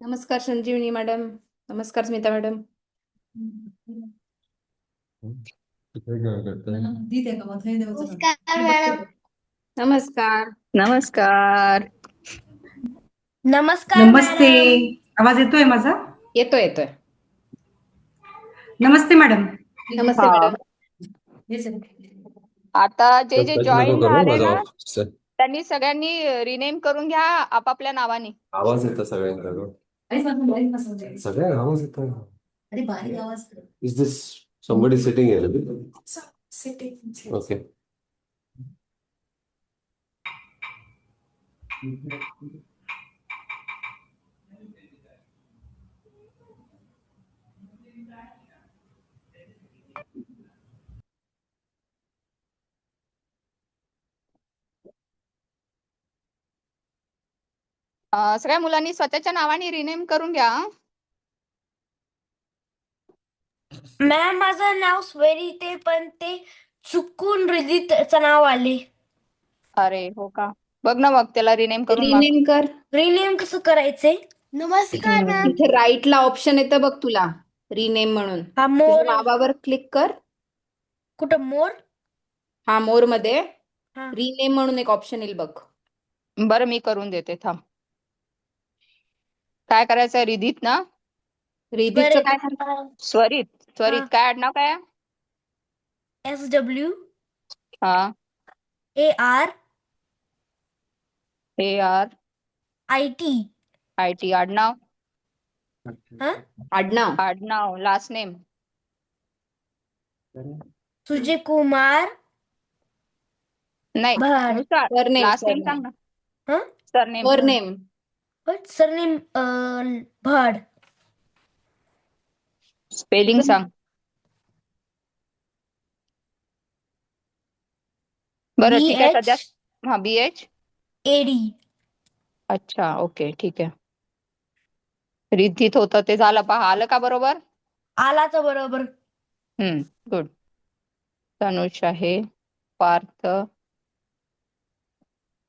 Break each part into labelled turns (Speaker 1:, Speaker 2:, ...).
Speaker 1: नमस्कार संजीवनी मॅडम. नमस्कार स्मिता मॅडम.
Speaker 2: नमस्कार मॅडम.
Speaker 1: नमस्कार.
Speaker 3: नमस्कार.
Speaker 2: नमस्कार
Speaker 4: नमस्ते.
Speaker 2: मॅडम.
Speaker 4: आवाज येतोय माझा?
Speaker 1: येतोय येतोय.
Speaker 4: नमस्ते मॅडम.
Speaker 1: नमस्ते
Speaker 3: हा
Speaker 1: मॅडम.
Speaker 3: आता जे
Speaker 5: टच नको
Speaker 3: जॉईन
Speaker 5: करू
Speaker 3: झाले
Speaker 5: माझा
Speaker 3: ना
Speaker 5: ऑफिसचा
Speaker 3: त्यांनी सगळ्यांनी रिनेम करून घ्या आपापल्या नावाने.
Speaker 5: आवाज येतो सगळ्यांकडून. सगळ्या आवाज येतो.
Speaker 2: अरे बारीक आवाज.
Speaker 5: Is this somebody sitting here? Okay.
Speaker 3: सगळ्या मुलांनी स्वतःच्या नावाने रिनेम करून घ्या.
Speaker 2: मॅम माझं नाव स्वेरी ते पण ते चुकून रिदितचं नाव आले.
Speaker 3: अरे हो का, बघ ना मग त्याला रिनेम करून माग.
Speaker 1: रिनेम कर.
Speaker 2: रिनेम कसं करायचंय? नमस्कार मॅम.
Speaker 1: तिथे राईटला ऑप्शन येतं बघ तुला, रिनेम म्हणून.
Speaker 2: हा
Speaker 1: तुझ्या
Speaker 2: मोर आहे.
Speaker 1: नावावर क्लिक कर.
Speaker 2: कुठं मोर?
Speaker 1: हा मोर मध्ये
Speaker 2: हा.
Speaker 1: रिनेम म्हणून एक ऑप्शन येईल बघ.
Speaker 3: बरं मी करून देते थांब. काय करायचं रिधित ना?
Speaker 1: रिधितचं काय कर.
Speaker 3: स्वरित. स्वरित काय आडनाव काय आहे?
Speaker 2: SW
Speaker 3: हा
Speaker 2: AR
Speaker 3: AR
Speaker 2: IT.
Speaker 3: IT आडनाव.
Speaker 2: हा
Speaker 1: आडनाव.
Speaker 3: आडनाव लास्ट नेम.
Speaker 2: सुजय कुमार
Speaker 3: नाही
Speaker 2: भट.
Speaker 3: नुसार
Speaker 1: सरनेम
Speaker 3: लास्ट नेम सांग ना.
Speaker 2: हा
Speaker 3: सरनेम.
Speaker 1: सरनेम.
Speaker 2: सरनेम भट.
Speaker 3: स्पेलिंग सांग. बरं ठीक आहे सध्या. हा BH.
Speaker 2: AD.
Speaker 3: अच्छा ओके ठीक आहे. रिद्धित होतं ते झालं, पहा आलं का बरोबर?
Speaker 2: आलाच बरोबर.
Speaker 3: गुड. तनुष आहे. पार्थ.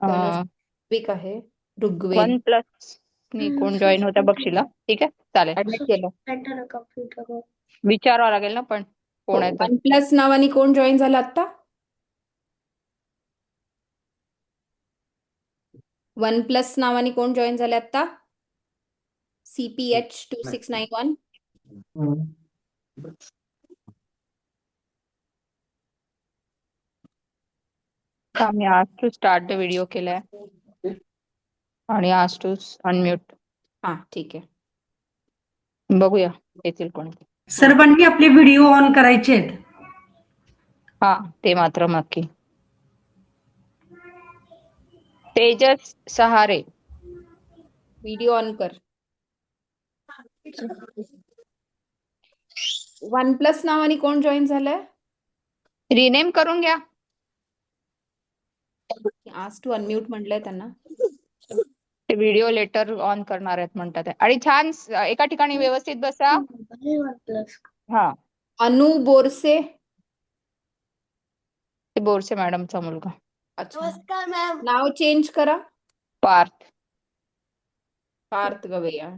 Speaker 1: तनुष आहे. ऋग्वेद.
Speaker 3: 1+ मी कोण जॉईन होत्या बघशील. ठीक आहे चालेल.
Speaker 1: ऍडमिट केलं.
Speaker 3: विचारावं लागेल ना पण कोण आहे तर.
Speaker 1: OnePlus नावाने कोण जॉईन झालं आता? OnePlus नावाने कोण जॉईन झाले आता? CPH2691.
Speaker 3: मी आज टू स्टार्ट द व्हिडिओ केलाय आणि आज टू अनम्यूट.
Speaker 1: हा ठीक आहे.
Speaker 3: बघूया येतील कोणी.
Speaker 4: सर्वांनी आपले व्हिडिओ ऑन करायचे आहेत.
Speaker 3: हा ते मात्र नक्की. तेजस सहारे.
Speaker 1: व्हिडिओ ऑन कर. OnePlus नावाने कोण जॉईन झालंय?
Speaker 3: रिनेम करून घ्या.
Speaker 1: आज टू अनम्यूट म्हटलंय त्यांना.
Speaker 3: ते व्हिडिओ लेटर ऑन करणार आहेत म्हणतात आहे. आणि छान एका ठिकाणी व्यवस्थित बसा. हा
Speaker 1: अनु बोरसे.
Speaker 3: ते बोरसे मॅडमचा मुलगा.
Speaker 1: अच्छा.
Speaker 2: नमस्कार मॅम.
Speaker 1: नाव चेंज करा.
Speaker 3: पार्थ.
Speaker 1: पार्थ गवळिया.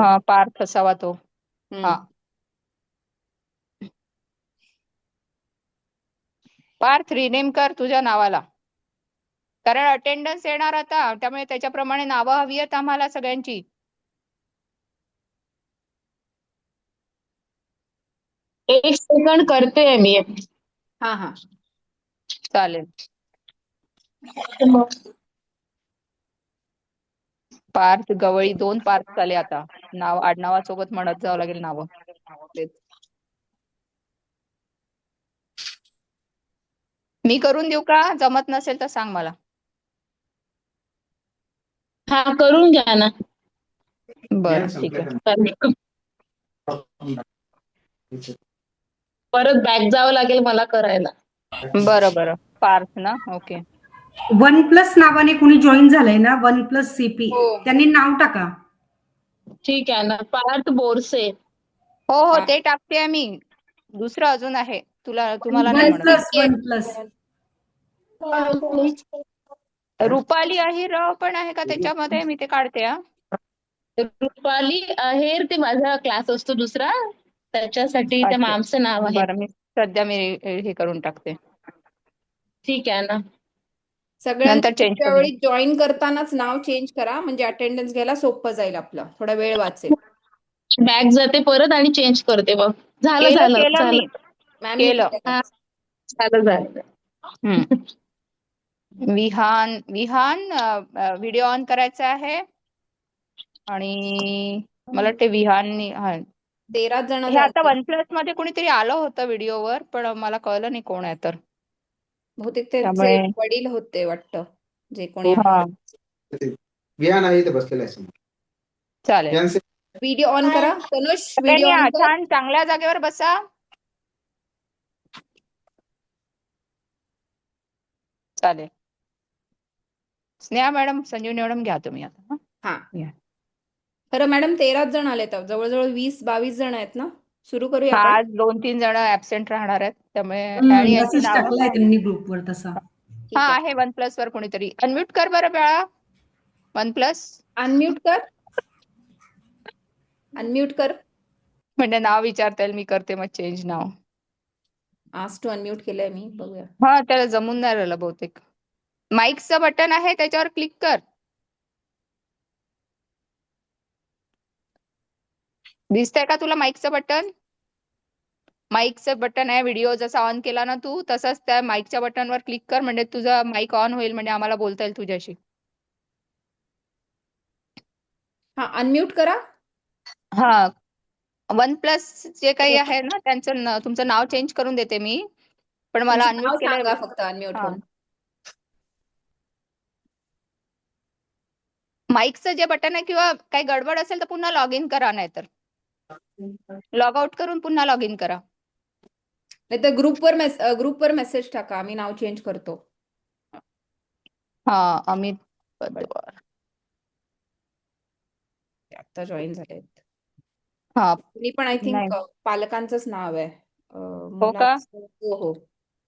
Speaker 3: हा पार्थ असावा तो. हा पार्थ रिनेम कर तुझ्या नावाला, कारण अटेंडन्स येणार आता, त्यामुळे त्याच्याप्रमाणे नावं हवी आहेत आम्हाला सगळ्यांची.
Speaker 6: एक सेकंड करते मी.
Speaker 1: हा हा
Speaker 3: चालेल. पार्थ गवळी 2 पार्थ झाले आता. नाव आडनावासोबत म्हणत जावं लागेल नावं. मी करून देऊ का? जमत नसेल तर सांग मला.
Speaker 6: हा करून घ्या ना.
Speaker 3: बरं ठीक आहे.
Speaker 6: परत बॅक जावं लागेल मला करायला.
Speaker 3: बरं पार्थ ना. ओके.
Speaker 4: OnePlus नावाने कोणी जॉईन झालंय ना, OnePlus CP,
Speaker 1: हो.
Speaker 4: त्यांनी नाव टाका.
Speaker 6: ठीक आहे ना. पार्थ बोरसे.
Speaker 3: हो ते टाकते मी. दुसरं अजून आहे तुम्हाला नाही म्हणत.
Speaker 4: OnePlus.
Speaker 3: रुपाली अहिर पण आहे का त्याच्यामध्ये? मी ते काढते. हा
Speaker 6: रुपाली आहेर ते माझा क्लास असतो दुसरा, त्याच्यासाठी त्या
Speaker 3: अच्छा
Speaker 6: मॅमचं नाव आहे.
Speaker 3: बरं, मी सध्या हे करून टाकते,
Speaker 6: ठीक आहे ना.
Speaker 1: सगळ्यांनी
Speaker 3: नंतर चेंज
Speaker 1: पुढच्या
Speaker 3: करून.
Speaker 1: वेळी जॉईन करतानाच नाव चेंज करा, म्हणजे अटेंडन्स घ्यायला सोपं जाईल, आपलं थोडा वेळ वाचेल.
Speaker 6: बॅक जाते परत आणि चेंज करते मग. झालं
Speaker 3: केलं
Speaker 6: झालं
Speaker 3: केलं
Speaker 6: झालं.
Speaker 3: मी
Speaker 1: मॅमनी
Speaker 3: केलं.
Speaker 1: केलं.
Speaker 6: हा, झालं झालं.
Speaker 3: हम्म. विहान विहान व्हिडिओ ऑन करायचा आहे आणि मला वाटते विहाननी
Speaker 1: 13 जण
Speaker 3: हे आता
Speaker 1: झाले.
Speaker 3: OnePlus मध्ये कोणीतरी आलं होतं व्हिडिओवर, पण मला कळलं नाही कोण आहे तर.
Speaker 1: बहुतेक त्यांचे
Speaker 3: त्यामुळे
Speaker 1: वडील होते वाटतं, जे कोणी
Speaker 3: हा
Speaker 1: आहे.
Speaker 5: विहान आहे इथे बसलेला आहे समोर.
Speaker 3: चालेल.
Speaker 5: विहान
Speaker 1: व्हिडिओ ऑन करा. तनुष
Speaker 3: सगळ्यांनी
Speaker 1: व्हिडिओ ऑन कर.
Speaker 3: छान चांगल्या जागेवर बसा. चालेल. स्नेहा मॅडम, संजीवनी मॅडम घ्या तुम्ही आता. हं?
Speaker 1: हा,
Speaker 3: घ्या.
Speaker 1: खरं मॅडम 13 जण आलेत, जवळजवळ 20-22 जण आहेत ना. सुरू करूया
Speaker 3: हा,
Speaker 1: आपण.
Speaker 3: आज 2-3 जण ऍबसेंट राहणार आहेत, त्यामुळे आणि यांची
Speaker 4: मेसेज
Speaker 3: नावं.
Speaker 4: टाकलाय त्यांनी ग्रुपवर तसा.
Speaker 1: ठीक
Speaker 3: हा,
Speaker 1: आहे.
Speaker 3: आहे OnePlus वर कोणीतरी. अनम्यूट कर बरं बाळा. OnePlus
Speaker 1: अनम्यूट कर. अनम्यूट कर.
Speaker 3: म्हणजे नाव विचारता येईल, मी करते मग चेंज नाव.
Speaker 1: आज टू अनम्यूट केलंय मी, बघूया.
Speaker 3: हा, त्याला जमून नाही राहिलं बहुतेक. माईकचं बटन आहे, त्याच्यावर क्लिक कर. दिसतंय का तुला माईकचं बटन? माईकचं बटन आहे, व्हिडिओ जसा ऑन केला ना तू, तसंच त्या माईकच्या बटनवर क्लिक कर, म्हणजे तुझा माईक ऑन होईल, म्हणजे आम्हाला बोलता येईल तुझ्याशी.
Speaker 1: हा, अनम्यूट करा.
Speaker 3: हा, OnePlus जे काही आहे ना, त्यांचं तुमचं नाव चेंज करून देते मी, पण मला
Speaker 1: तुमचं
Speaker 3: अनम्यूट
Speaker 1: नाव
Speaker 3: केलं.
Speaker 1: सांगा फक्त अनम्यूट
Speaker 3: हा,
Speaker 1: होऊन.
Speaker 3: माईकचं जे बटन आहे, किंवा काही गडबड असेल तर पुन्हा लॉग इन करा, नाहीतर लॉग आउट करून पुन्हा लॉग इन करा.
Speaker 1: नाही तर ग्रुपवर मेसेज टाका, आम्ही नाव चेंज करतो.
Speaker 3: हा, अमित पडवार.
Speaker 1: ते आता जॉईन झालेत.
Speaker 3: हा,
Speaker 1: मी पण आय
Speaker 3: नाही.
Speaker 1: थिंक पालकांचंच नाव आहे.
Speaker 3: हो का?
Speaker 1: हो हो,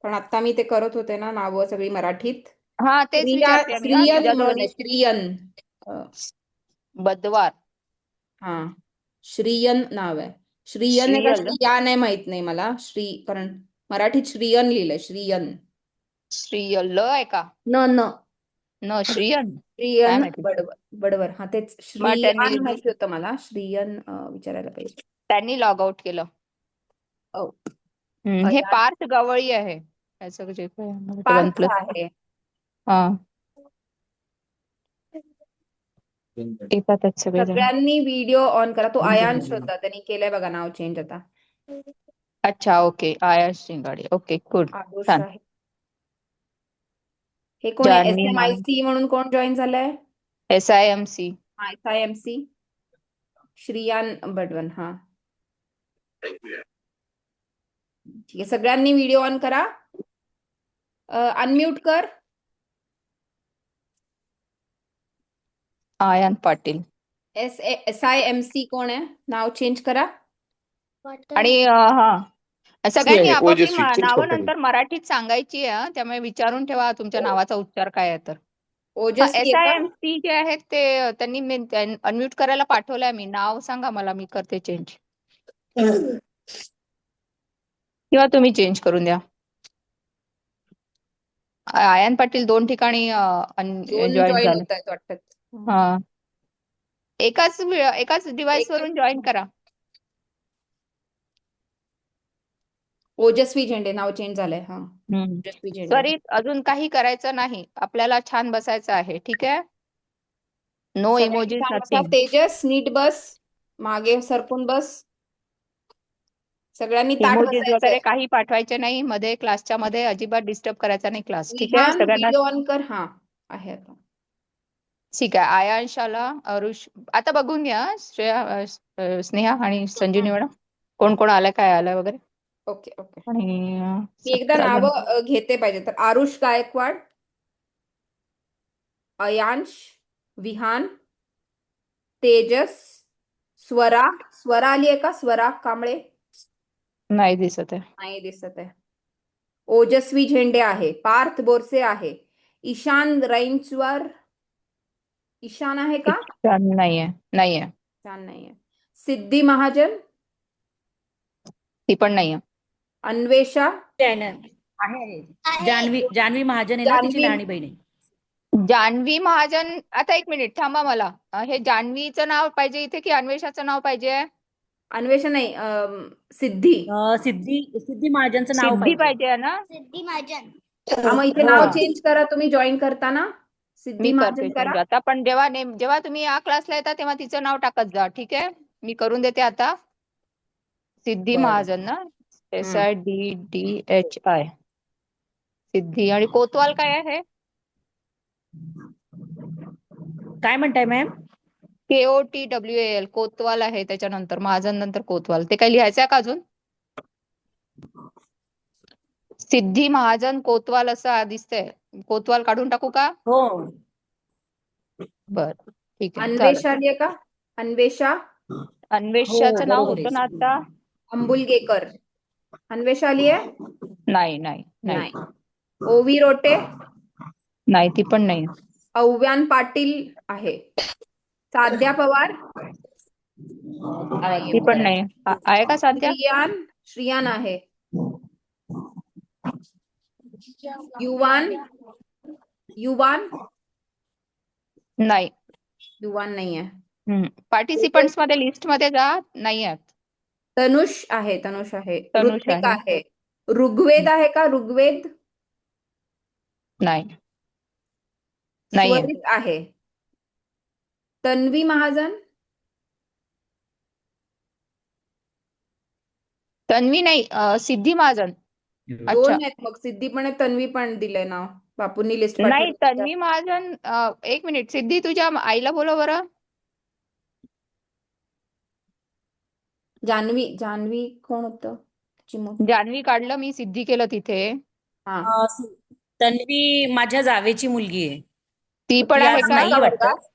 Speaker 1: पण आता मी ते करत होते ना, नावं सगळी मराठीत.
Speaker 3: हा, तेच विचारते मी. हा,
Speaker 1: श्रियन
Speaker 3: तुझ्याजवळ
Speaker 1: म्हणून आहे, श्रियन.
Speaker 3: बदवार.
Speaker 1: हा, श्रियन नाव आहे. श्रियन आहे का
Speaker 3: श्रीयल.
Speaker 1: श्रियान आहे माहित नाही मला. कारण मराठीत श्रियन लिहिलंय, श्रियन.
Speaker 3: श्रीयल ल आहे का?
Speaker 1: न
Speaker 3: न, श्रीयन काय
Speaker 1: श्रियन
Speaker 3: माहिती.
Speaker 1: बडवर. हा, तेच
Speaker 3: मग
Speaker 1: श्रियान माहिती होतं मला. श्रियन विचारायला पाहिजे.
Speaker 3: त्यांनी लॉग आउट केलं.
Speaker 1: ओ,
Speaker 3: हे पार्थ गवळी आहे, त्याचं जे काय
Speaker 1: पार्थ
Speaker 3: OnePlus.
Speaker 1: आहे.
Speaker 3: हा, येतातच सगळेजण.
Speaker 1: सगळ्यांनी व्हिडिओ ऑन करा. तो आयांश होता, त्यांनी केलंय बघा नाव चेंज आता.
Speaker 3: अच्छा, okay. Ayash Shingade. Okay, good.
Speaker 1: Adarsh
Speaker 3: छान.
Speaker 1: आहे. हे कोण आहे?
Speaker 3: जानवी मान.
Speaker 1: SMIC म्हणून कोण जॉईन झालंय?
Speaker 3: SIMC.
Speaker 1: SIMC. श्रियान बडवन. हा, ठीक आहे. सगळ्यांनी व्हिडिओ ऑन करा. अनम्यूट कर.
Speaker 3: आयान पाटील.
Speaker 1: SIMC कोण आहे? नाव चेंज करा.
Speaker 3: आणि हा, सगळ्यांनी
Speaker 5: आहे,
Speaker 3: आपापली
Speaker 5: ओजस्वी, चेंज
Speaker 3: नावं
Speaker 5: करतो मी.
Speaker 3: नंतर मराठीत सांगायची आहे, त्यामुळे विचारून ठेवा तुमच्या नावाचा उच्चार काय आहे तर. हा,
Speaker 1: ओजस्वी आहे का?
Speaker 3: SIMC जे आहेत ते त्यांनी अनम्यूट करायला पाठवलंय मी. नाव सांगा मला, मी करते चेंज, किंवा तुम्ही चेंज करून द्या. आयन पाटील 2 ठिकाणी
Speaker 1: 2
Speaker 3: जॉईन
Speaker 1: जॉईन
Speaker 3: झाले.
Speaker 1: होत आहेत वाटतं.
Speaker 3: हा, एकाच डिव्हाइस वरून जॉईन करा.
Speaker 1: ओजस्वी झेंडे नाव चेंज झालंय. हा, ओजस्वी झेंडे.
Speaker 3: त्वरित अजून काही करायचं नाही, आपल्याला छान बसायचं आहे. ठीक आहे. नो
Speaker 1: सगळ्यांनी
Speaker 3: इमोजीस,
Speaker 1: छान बसा.
Speaker 3: नथिंग.
Speaker 1: तेजस नीट बस, मागे सरकून बस. सगळ्यांनी ताठ
Speaker 3: इमोजीस
Speaker 1: बसायचंय.
Speaker 3: वगैरे काही पाठवायचे नाही मध्ये, क्लासच्या मध्ये अजिबात डिस्टर्ब करायचा नाही क्लास. ठीक आहे
Speaker 1: विहान
Speaker 3: सगळ्यांना.
Speaker 1: व्हिडिओ ऑन कर. हा, आहे आता.
Speaker 3: ठीक आहे. आयांशाला, अरुष, आता बघून घ्या. श्रेया, स्नेहा आणि संजीवनी मॅडम कोण कोण आलंय, काय आलंय वगैरे.
Speaker 1: Okay okay.
Speaker 3: आणि
Speaker 1: मी एकदा
Speaker 3: 17 जण.
Speaker 1: नावं घेते पाहिजे तर. आरुष गायकवाड, अयांश, विहान, तेजस, स्वरा आली आहे का? स्वरा कांबळे
Speaker 3: नाही दिसत आहे.
Speaker 1: नाही दिसत आहे. ओजस्वी झेंडे आहे. पार्थ बोरसे आहे. ईशान रैंचवर, ईशान आहे का?
Speaker 3: ईशान नाहीये. नाहीये.
Speaker 1: ईशान नाहीये. सिद्धी महाजन,
Speaker 3: ती पण नाहीये.
Speaker 1: अन्वेषा,
Speaker 7: आहे जान्हवी महाजन आहे ना, तिची
Speaker 1: जान्हवी
Speaker 7: लहानी बहीण आहे.
Speaker 3: जान्हवी महाजन. आता एक मिनिट थांबा मला. हे जान्हवीचं नाव पाहिजे इथे की अन्वेषाचं नाव पाहिजे?
Speaker 1: अन्वेषा नाही, सिद्धी.
Speaker 7: सिद्धी महाजनचं नाव
Speaker 3: सिद्धी
Speaker 7: पाहिजे.
Speaker 3: पाहिजे ना?
Speaker 1: मग इथे
Speaker 7: हो.
Speaker 1: नाव चेंज करा तुम्ही जॉईन करताना. सिद्धी
Speaker 3: मी
Speaker 1: महाजन
Speaker 3: करते
Speaker 1: करा.
Speaker 3: change आता. पण जेव्हा तुम्ही या क्लासला येता तेव्हा तिचं नाव टाकत जा. ठीक आहे, मी करून देते आता. सिद्धी
Speaker 1: बरं.
Speaker 3: महाजन ना, SIDDHI. सिद्धी. आणि कोतवाल काय आहे?
Speaker 7: काय म्हणताय मॅम?
Speaker 3: KOTWAL. कोतवाल आहे त्याच्यानंतर, महाजन नंतर कोतवाल. ते काय लिहायचं आहे का अजून? सिद्धी महाजन कोतवाल असं दिसतंय. कोतवाल काढून टाकू का?
Speaker 7: हो.
Speaker 3: बर, ठीक आहे, चालेल.
Speaker 1: अन्वेषा आलीये का? अन्वेषा,
Speaker 3: अन्वेषाचं नाव
Speaker 7: बरोबर आहे.
Speaker 3: होतं ना आता?
Speaker 1: अंबुलगेकर. अन्वेषा आलीये?
Speaker 3: नाही नाही नाही
Speaker 1: नाही. ओवी रोटे,
Speaker 3: नाही, ती पण नाही.
Speaker 1: अव्यान पाटील आहे. साध्या पवार,
Speaker 3: ती पण नाही. आहे का साध्या?
Speaker 1: श्रियान आहे. युवान
Speaker 3: नाही.
Speaker 1: नाहीये.
Speaker 3: पार्टिसिपंट्स मध्ये लिस्ट मध्ये जा. नाही आहेत.
Speaker 1: तनुष आहे.
Speaker 3: तनुष
Speaker 1: ऋत्विक
Speaker 3: आहे.
Speaker 1: आहे. ऋग्वेद आहे का? ऋग्वेद.
Speaker 3: नाही. नाहीये.
Speaker 1: स्वरित आहे. तन्वी महाजन,
Speaker 3: तन्वी नाही. सिद्धी महाजन. अच्छा.
Speaker 1: दोन आहेत मग. सिद्धी पण आहे, तन्वी पण दिलंय नाव. बापूंनी लिस्ट
Speaker 3: नाही,
Speaker 1: पाठवली.
Speaker 3: तन्वी महाजन. एक मिनिट, सिद्धी तुझ्या आईला बोलव बरं.
Speaker 1: जान्हवी कोण होतं?
Speaker 3: जान्हवी काढलं मी, सिद्धी केलं तिथे.
Speaker 1: हा,
Speaker 7: तन्वी माझ्या जावेची मुलगी आहे.
Speaker 3: ती पण
Speaker 7: ती
Speaker 3: आहे
Speaker 7: आज
Speaker 3: का?
Speaker 7: नाही वाटतं.
Speaker 1: वर्गात?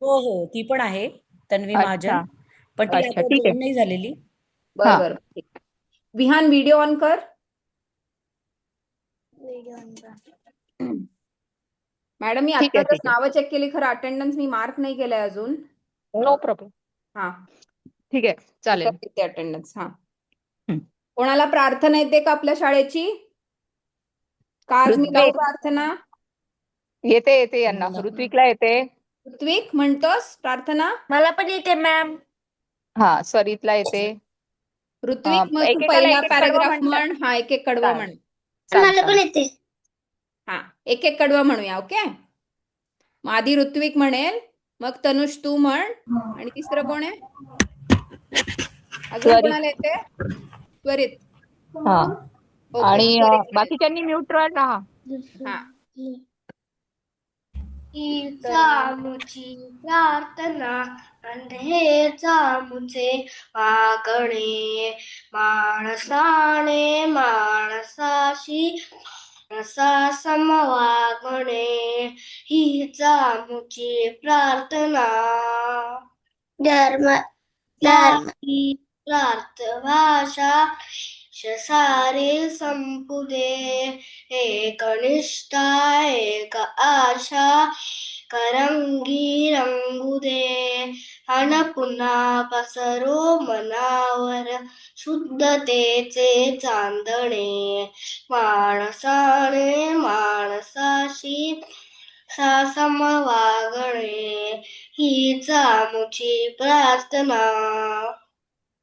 Speaker 7: हो, ती पण आहे तन्वी
Speaker 3: अच्छा.
Speaker 7: महाजन. पण ती
Speaker 3: अच्छा,
Speaker 7: आता
Speaker 3: ठीक आहे.
Speaker 7: join नाही झालेली.
Speaker 1: बरं बरं, ठीक आहे. विहान व्हिडिओ ऑन कर. मॅडम मी
Speaker 3: ठीक आहे,
Speaker 1: आत्ताच
Speaker 3: ठीक आहे.
Speaker 1: नावं चेक केली, खरं अटेंडन्स मी मार्क नाही केलंय अजून.
Speaker 3: No problem.
Speaker 1: हा,
Speaker 3: ठीक आहे, चालेल.
Speaker 1: अटेंडन्स. हा, कोणाला प्रार्थना येते का आपल्या शाळेची? का आज मी लावू
Speaker 3: ऋत्विक.
Speaker 1: प्रार्थना?
Speaker 3: येते यांना. ऋत्विकला येते.
Speaker 1: ऋत्विक म्हणतोस प्रार्थना?
Speaker 2: मला पण येते मॅम.
Speaker 3: हा, स्वरितला येते.
Speaker 1: ऋत्विक मग तू
Speaker 3: एकेकाला
Speaker 1: पहिला
Speaker 3: एक-एक कडवं
Speaker 1: पॅराग्राफ
Speaker 3: म्हणतात.
Speaker 1: म्हण. हा, एक एक कडवं म्हण.
Speaker 2: मला पण येते.
Speaker 1: हा, एक एक कडवं म्हणूया. ओके, मग आधी ऋत्विक म्हणेल, मग तनुष तू म्हण, आणि तिसरं कोण आहे? अजून
Speaker 3: स्वरित.
Speaker 1: कोणाला येते? त्वरित.
Speaker 3: हा,
Speaker 1: ओके,
Speaker 3: आणि
Speaker 1: त्वरित म्हणेल.
Speaker 3: बाकीच्यांनी न्यूट्रल राहा.
Speaker 1: हा,
Speaker 2: हीचा मुची प्रार्थना अंधेचा मुचे मागणे माणसाने माणसाशी रसा समवागणे हीचा मुची प्रार्थना धर्म प्रार्थ भाषा सारे संपुदे एक निष्ठा एक आशा करंगी रंगू दे अन पुन्हा पसरो मनावर शुद्धतेचे चांदणे माणसाने माणसाशी सासम वागणे हीच आमुची प्रार्थना.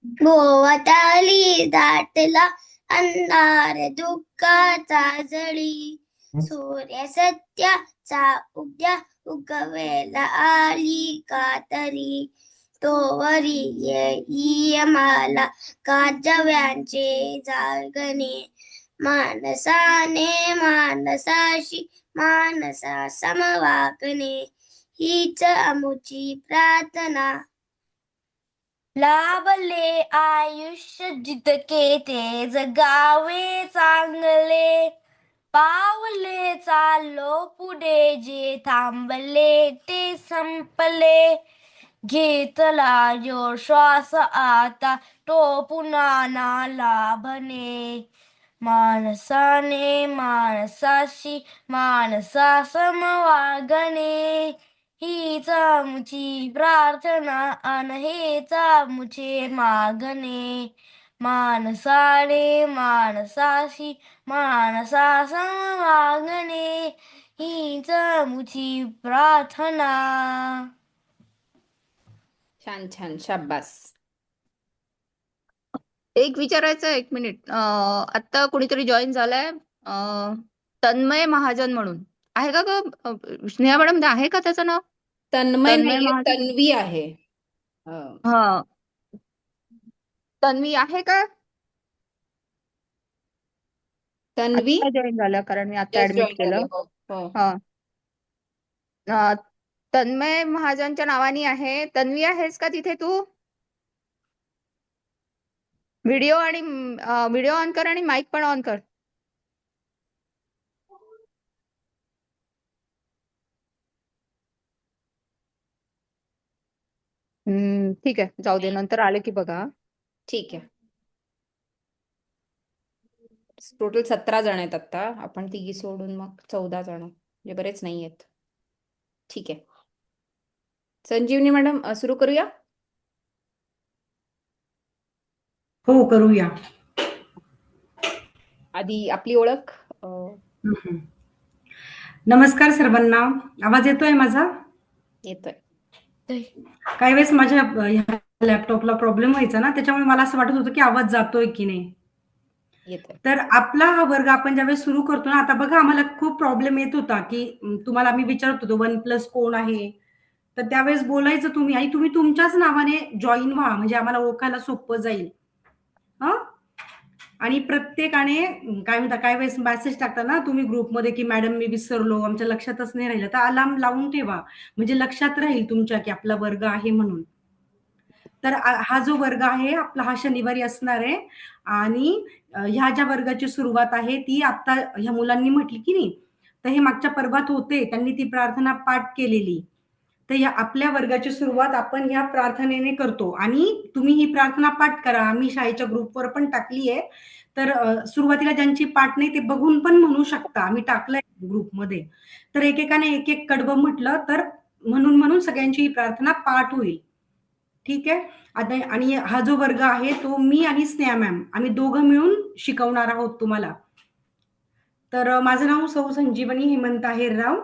Speaker 2: भोवताली दाटला अंधार दुःखाचा जळी सूर्य सत्याचा उद्या उगवेला आली का तरी तोवरी येई मला काजव्यांचे जागणे माणसाने माणसाशी माणसा समवागणे हीच आमुची प्रार्थना. लाभले आयुष्य जितके ते जगावे चांगले पावले चाललो पुढे जे थांबले ते संपले घेतला जो श्वास आता तो पुन्हा ना लाभणे माणसाने माणसाशी माणसा समवागणे हीच आमची प्रार्थना अन हेच आमचे मागणे. माणसाने माणसाशी माणसास वागणे. हीच आमची प्रार्थना.
Speaker 1: छान छान, शाब्बास.
Speaker 3: एक विचारायचं, 1 मिनिट. आता कोणीतरी जॉईन झालाय, तन्मय महाजन म्हणून. आहे का ग स्नेहा मॅडम, आहे का त्याचं नाव?
Speaker 1: तन्मय
Speaker 3: तन्मय
Speaker 1: नाहीये,
Speaker 3: महाजन.
Speaker 1: तन्वी आहे.
Speaker 3: हा, तन्वी आहे का?
Speaker 1: तन्वी
Speaker 3: आता जॉईन झालं, कारण मी आता
Speaker 1: जस्ट
Speaker 3: ऍडमिट
Speaker 1: जॉईन झाले.
Speaker 3: केलं.
Speaker 1: हो हो.
Speaker 3: हा. तन्मय महाजनच्या नावाने आहे. तन्वी, आहेस का तिथे तू? व्हिडिओ ऑन कर आणि माईक पण ऑन कर. ठीक आहे, जाऊ दे, नंतर आले की बघा.
Speaker 1: ठीक आहे. टोटल 17 जण आहेत आता. आपण तिघी सोडून मग 14 जण, म्हणजे बरेच नाही आहेत. ठीक आहे. संजीवनी मॅडम, सुरू करूया.
Speaker 4: हो, करूया.
Speaker 1: आधी आपली ओळख.
Speaker 4: हम्म. नमस्कार सर्वांना. आवाज येतोय माझा?
Speaker 1: येतोय.
Speaker 4: काही वेळेस माझ्या ह्या लॅपटॉपला प्रॉब्लेम व्हायचा ना, त्याच्यामुळे मला असं वाटत होतं की आवाज जातोय की नाही.
Speaker 1: येतोय.
Speaker 4: तर आपला हा वर्ग आपण ज्यावेळेस सुरू करतो ना, आता बघा आम्हाला खूप प्रॉब्लेम येत होता की तुम्हाला आम्ही विचारत होतो 1+ कोण आहे, तर त्यावेळेस बोलायचं तुम्ही आणि तुम्ही तुमच्याच नावाने जॉईन व्हा, म्हणजे आम्हाला ओळखायला सोपं जाईल. हं. आणि प्रत्येकाने काय म्हणता, काय वेळेस मेसेज टाकता ना तुम्ही ग्रुपमध्ये की मॅडम मी विसरलो, आमच्या लक्षातच नाही राहिलं, तर अलार्म लावून ठेवा, म्हणजे लक्षात राहील तुमच्या की आपला वर्ग आहे म्हणून. तर हा जो वर्ग आहे आपला, हा शनिवारी असणार आहे. आणि ह्या ज्या वर्गाची सुरुवात आहे ती आता ह्या मुलांनी म्हटली की नाही, तर हे मागच्या पर्वात होते, त्यांनी ती प्रार्थना पाठ केलेली. तर या आपल्या वर्गाची सुरुवात आपण ह्या प्रार्थनेने करतो आणि तुम्ही ही प्रार्थना पाठ करा. आम्ही शाळेच्या ग्रुपवर पण टाकली आहे. तर सुरुवातीला ज्यांची पाठ नाही ते बघून पण म्हणू शकता. आम्ही टाकलंय ग्रुपमध्ये. तर एकेकाने एक एक कडवं म्हटलं तर म्हणून सगळ्यांची ही प्रार्थना पाठ होईल. ठीक आहे. आता आणि हा जो वर्ग आहे तो मी आणि स्नेहा मॅम आम्ही दोघं मिळून शिकवणार आहोत तुम्हाला. तर माझं नाव सौ संजीवनी हेमंत आहेरराव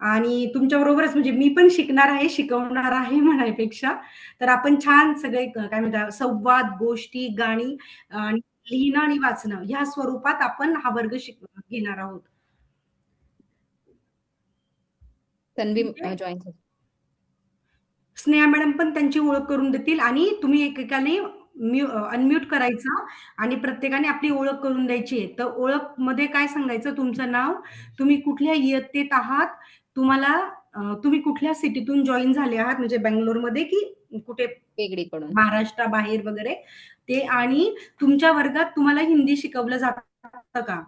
Speaker 4: आणि तुमच्या बरोबरच म्हणजे मी पण शिकणार आहे, शिकवणार आहे म्हणायपेक्षा. तर आपण छान सगळे काय म्हणतात संवाद, गोष्टी, गाणी आणि लिहिणं आणि वाचणं ह्या स्वरूपात आपण हा वर्ग घेणार आहोत.
Speaker 1: तन्वी
Speaker 4: ठीक आहे.
Speaker 1: जॉईन झाली.
Speaker 4: स्नेहा मॅडम पण त्यांची ओळख करून देतील आणि तुम्ही एकेकाने अनम्यूट करायचं आणि प्रत्येकाने आपली ओळख करून द्यायची आहे. तर ओळखमध्ये काय सांगायचं, तुमचं नाव, तुम्ही कुठल्या इयत्तेत आहात, तुम्ही कुठल्या सिटीतून जॉईन झाले आहात, म्हणजे बंगलोरमध्ये की कुठे
Speaker 1: वेगळीकडून.
Speaker 4: महाराष्ट्राबाहेर वगैरे ते, आणि तुमच्या वर्गात तुम्हाला हिंदी शिकवलं जातं का,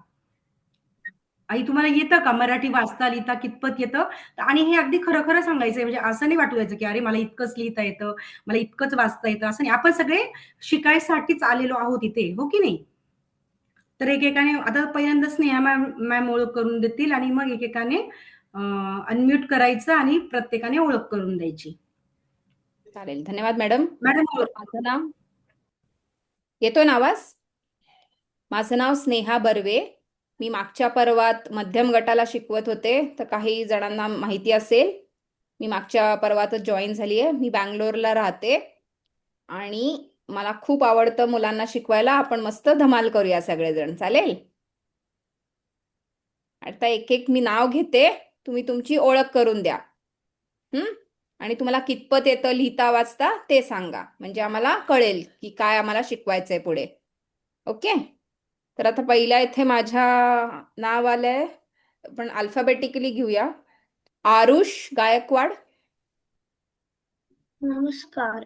Speaker 4: आणि तुम्हाला येतं का मराठी वाचता लिहिता कितपत येतं. आणि हे अगदी खरं खरं सांगायचंय, म्हणजे असं नाही वाटू द्यायचं की अरे मला इतकंच लिहिता येतं, मला इतकंच वाचता येतं, असं नाही. आपण सगळे शिकायसाठीच आलेलो आहोत इथे, हो की नाही. तर एकेकाने आता पहिल्यांदा स्नेहा मॅम ओळख करून देतील आणि मग एकेकाने अनम्यूट करायचं आणि प्रत्येकाने ओळख करून द्यायची.
Speaker 1: चालेल, धन्यवाद मॅडम.
Speaker 4: मॅडम
Speaker 1: तर माझं नाव, येतोय ना आवाज? माझं नाव स्नेहा बर्वे. मी मागच्या पर्वात मध्यम गटाला शिकवत होते, तर काही जणांना माहिती असेल, मी मागच्या पर्वातच जॉईन झाली आहे. मी बँगलोरला राहते आणि मला खूप आवडतं मुलांना शिकवायला. आपण मस्त धमाल करूया सगळेजण, चालेल? आता एक एक मी नाव घेते, तुम्ही तुमची ओळख करून द्या. आणि तुम्हाला कितपत येतं लिहिता वाचता ते सांगा, म्हणजे आम्हाला कळेल की काय आम्हाला शिकवायचंय पुढे. ओके. तर आता पहिल्या इथे माझ्या नाव आलंय, पण अल्फाबेटिकली घेऊया. आरुष गायकवाड.
Speaker 8: नमस्कार.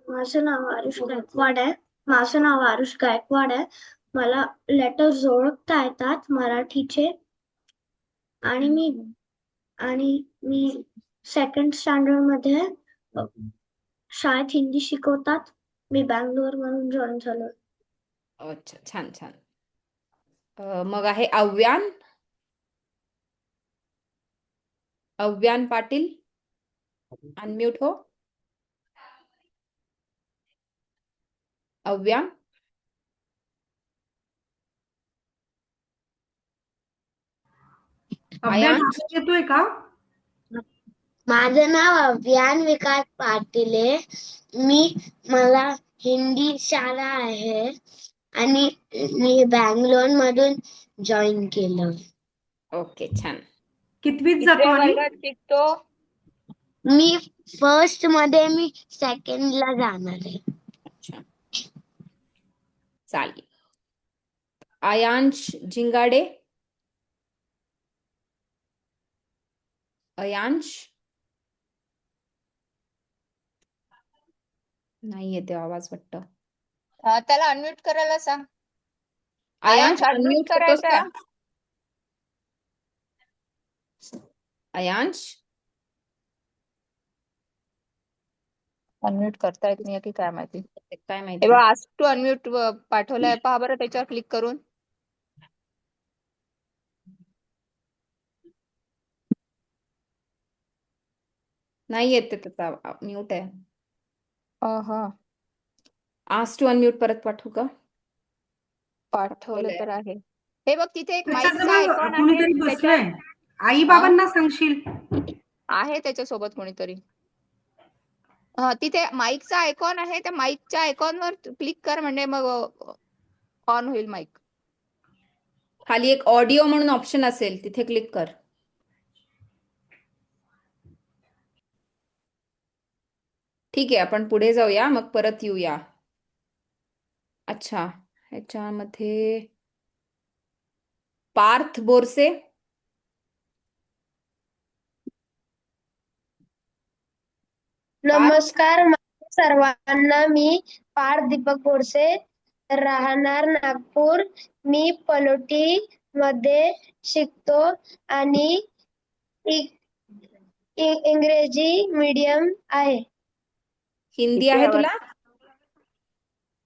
Speaker 8: माझं नाव आरुष गायकवाड आहे. मला लेटर्स ओळखता येतात मराठीचे. आणि मी 2nd स्टँडर्ड मध्ये शाळेत हिंदी शिकवतात. मी बँगलोर म्हणून जॉईन झालो.
Speaker 1: अच्छा, छान छान. मग आहे आव्यान. अव्यान पाटील, अनम्यूट हो. अव्या,
Speaker 4: अभ्यास
Speaker 1: आयांश,
Speaker 4: आवाज येतोय का?
Speaker 8: माझं नाव अभियान विकास पाटील आहे. मला हिंदी शाळा आहे आणि मी बँगलोर मधून जॉईन केलं.
Speaker 1: ओके, छान.
Speaker 4: कितवीत जातो
Speaker 3: कितव्या
Speaker 4: आणि
Speaker 3: वर्गात शिकतो?
Speaker 8: मी फर्स्ट मध्ये मी सेकंडला जाणार आहे.
Speaker 1: अच्छा, चालेल. आयांश झिंगाडे, अयांश, नाही येते आवाज वाटतं.
Speaker 3: त्याला अनम्यूट करायला सांग.
Speaker 1: आयांश
Speaker 3: unmute
Speaker 1: अनम्यूट होतोस
Speaker 3: करायचं
Speaker 1: का?
Speaker 3: आहे.
Speaker 1: आयांश,
Speaker 3: अनम्यूट करता येत नाही की काय माहिती.
Speaker 1: काय
Speaker 3: हे
Speaker 1: माहिती.
Speaker 3: बघ, आज टू अनम्यूट पाठवलाय, पहा बरं त्याच्यावर क्लिक करून.
Speaker 1: नाही येते त्याचा, म्यूट आहे.
Speaker 3: हा,
Speaker 1: आज टू अनम्यूट परत पाठवू का?
Speaker 3: पाठवलं तर आहे. हे बघ, तिथे एक माईकचा
Speaker 4: त्याच्याजवळ
Speaker 3: आयकॉन आहे.
Speaker 4: कुणीतरी
Speaker 3: त्याच्यावर
Speaker 4: बसलंय. आई बाबांना सांगशील.
Speaker 3: आहे त्याच्यासोबत कोणीतरी. तिथे माईकचा आयकॉन आहे, त्या माईकच्या आयकॉनवर क्लिक कर, म्हणजे मग ऑन होईल माईक.
Speaker 1: खाली एक ऑडिओ म्हणून ऑप्शन असेल, तिथे क्लिक कर. ठीक आहे, आपण पुढे जाऊया, मग परत येऊया. अच्छा, ह्याच्यामध्ये पार्थ बोरसे,
Speaker 8: नमस्कार सर्वांना. मी पार्थ दीपक बोरसे, राहणार नागपूर. मी पलोटी मध्ये शिकतो आणि इंग्रजी मीडियम आहे.
Speaker 1: हिंदी
Speaker 3: किती
Speaker 1: आहे
Speaker 3: हवं?
Speaker 1: तुला?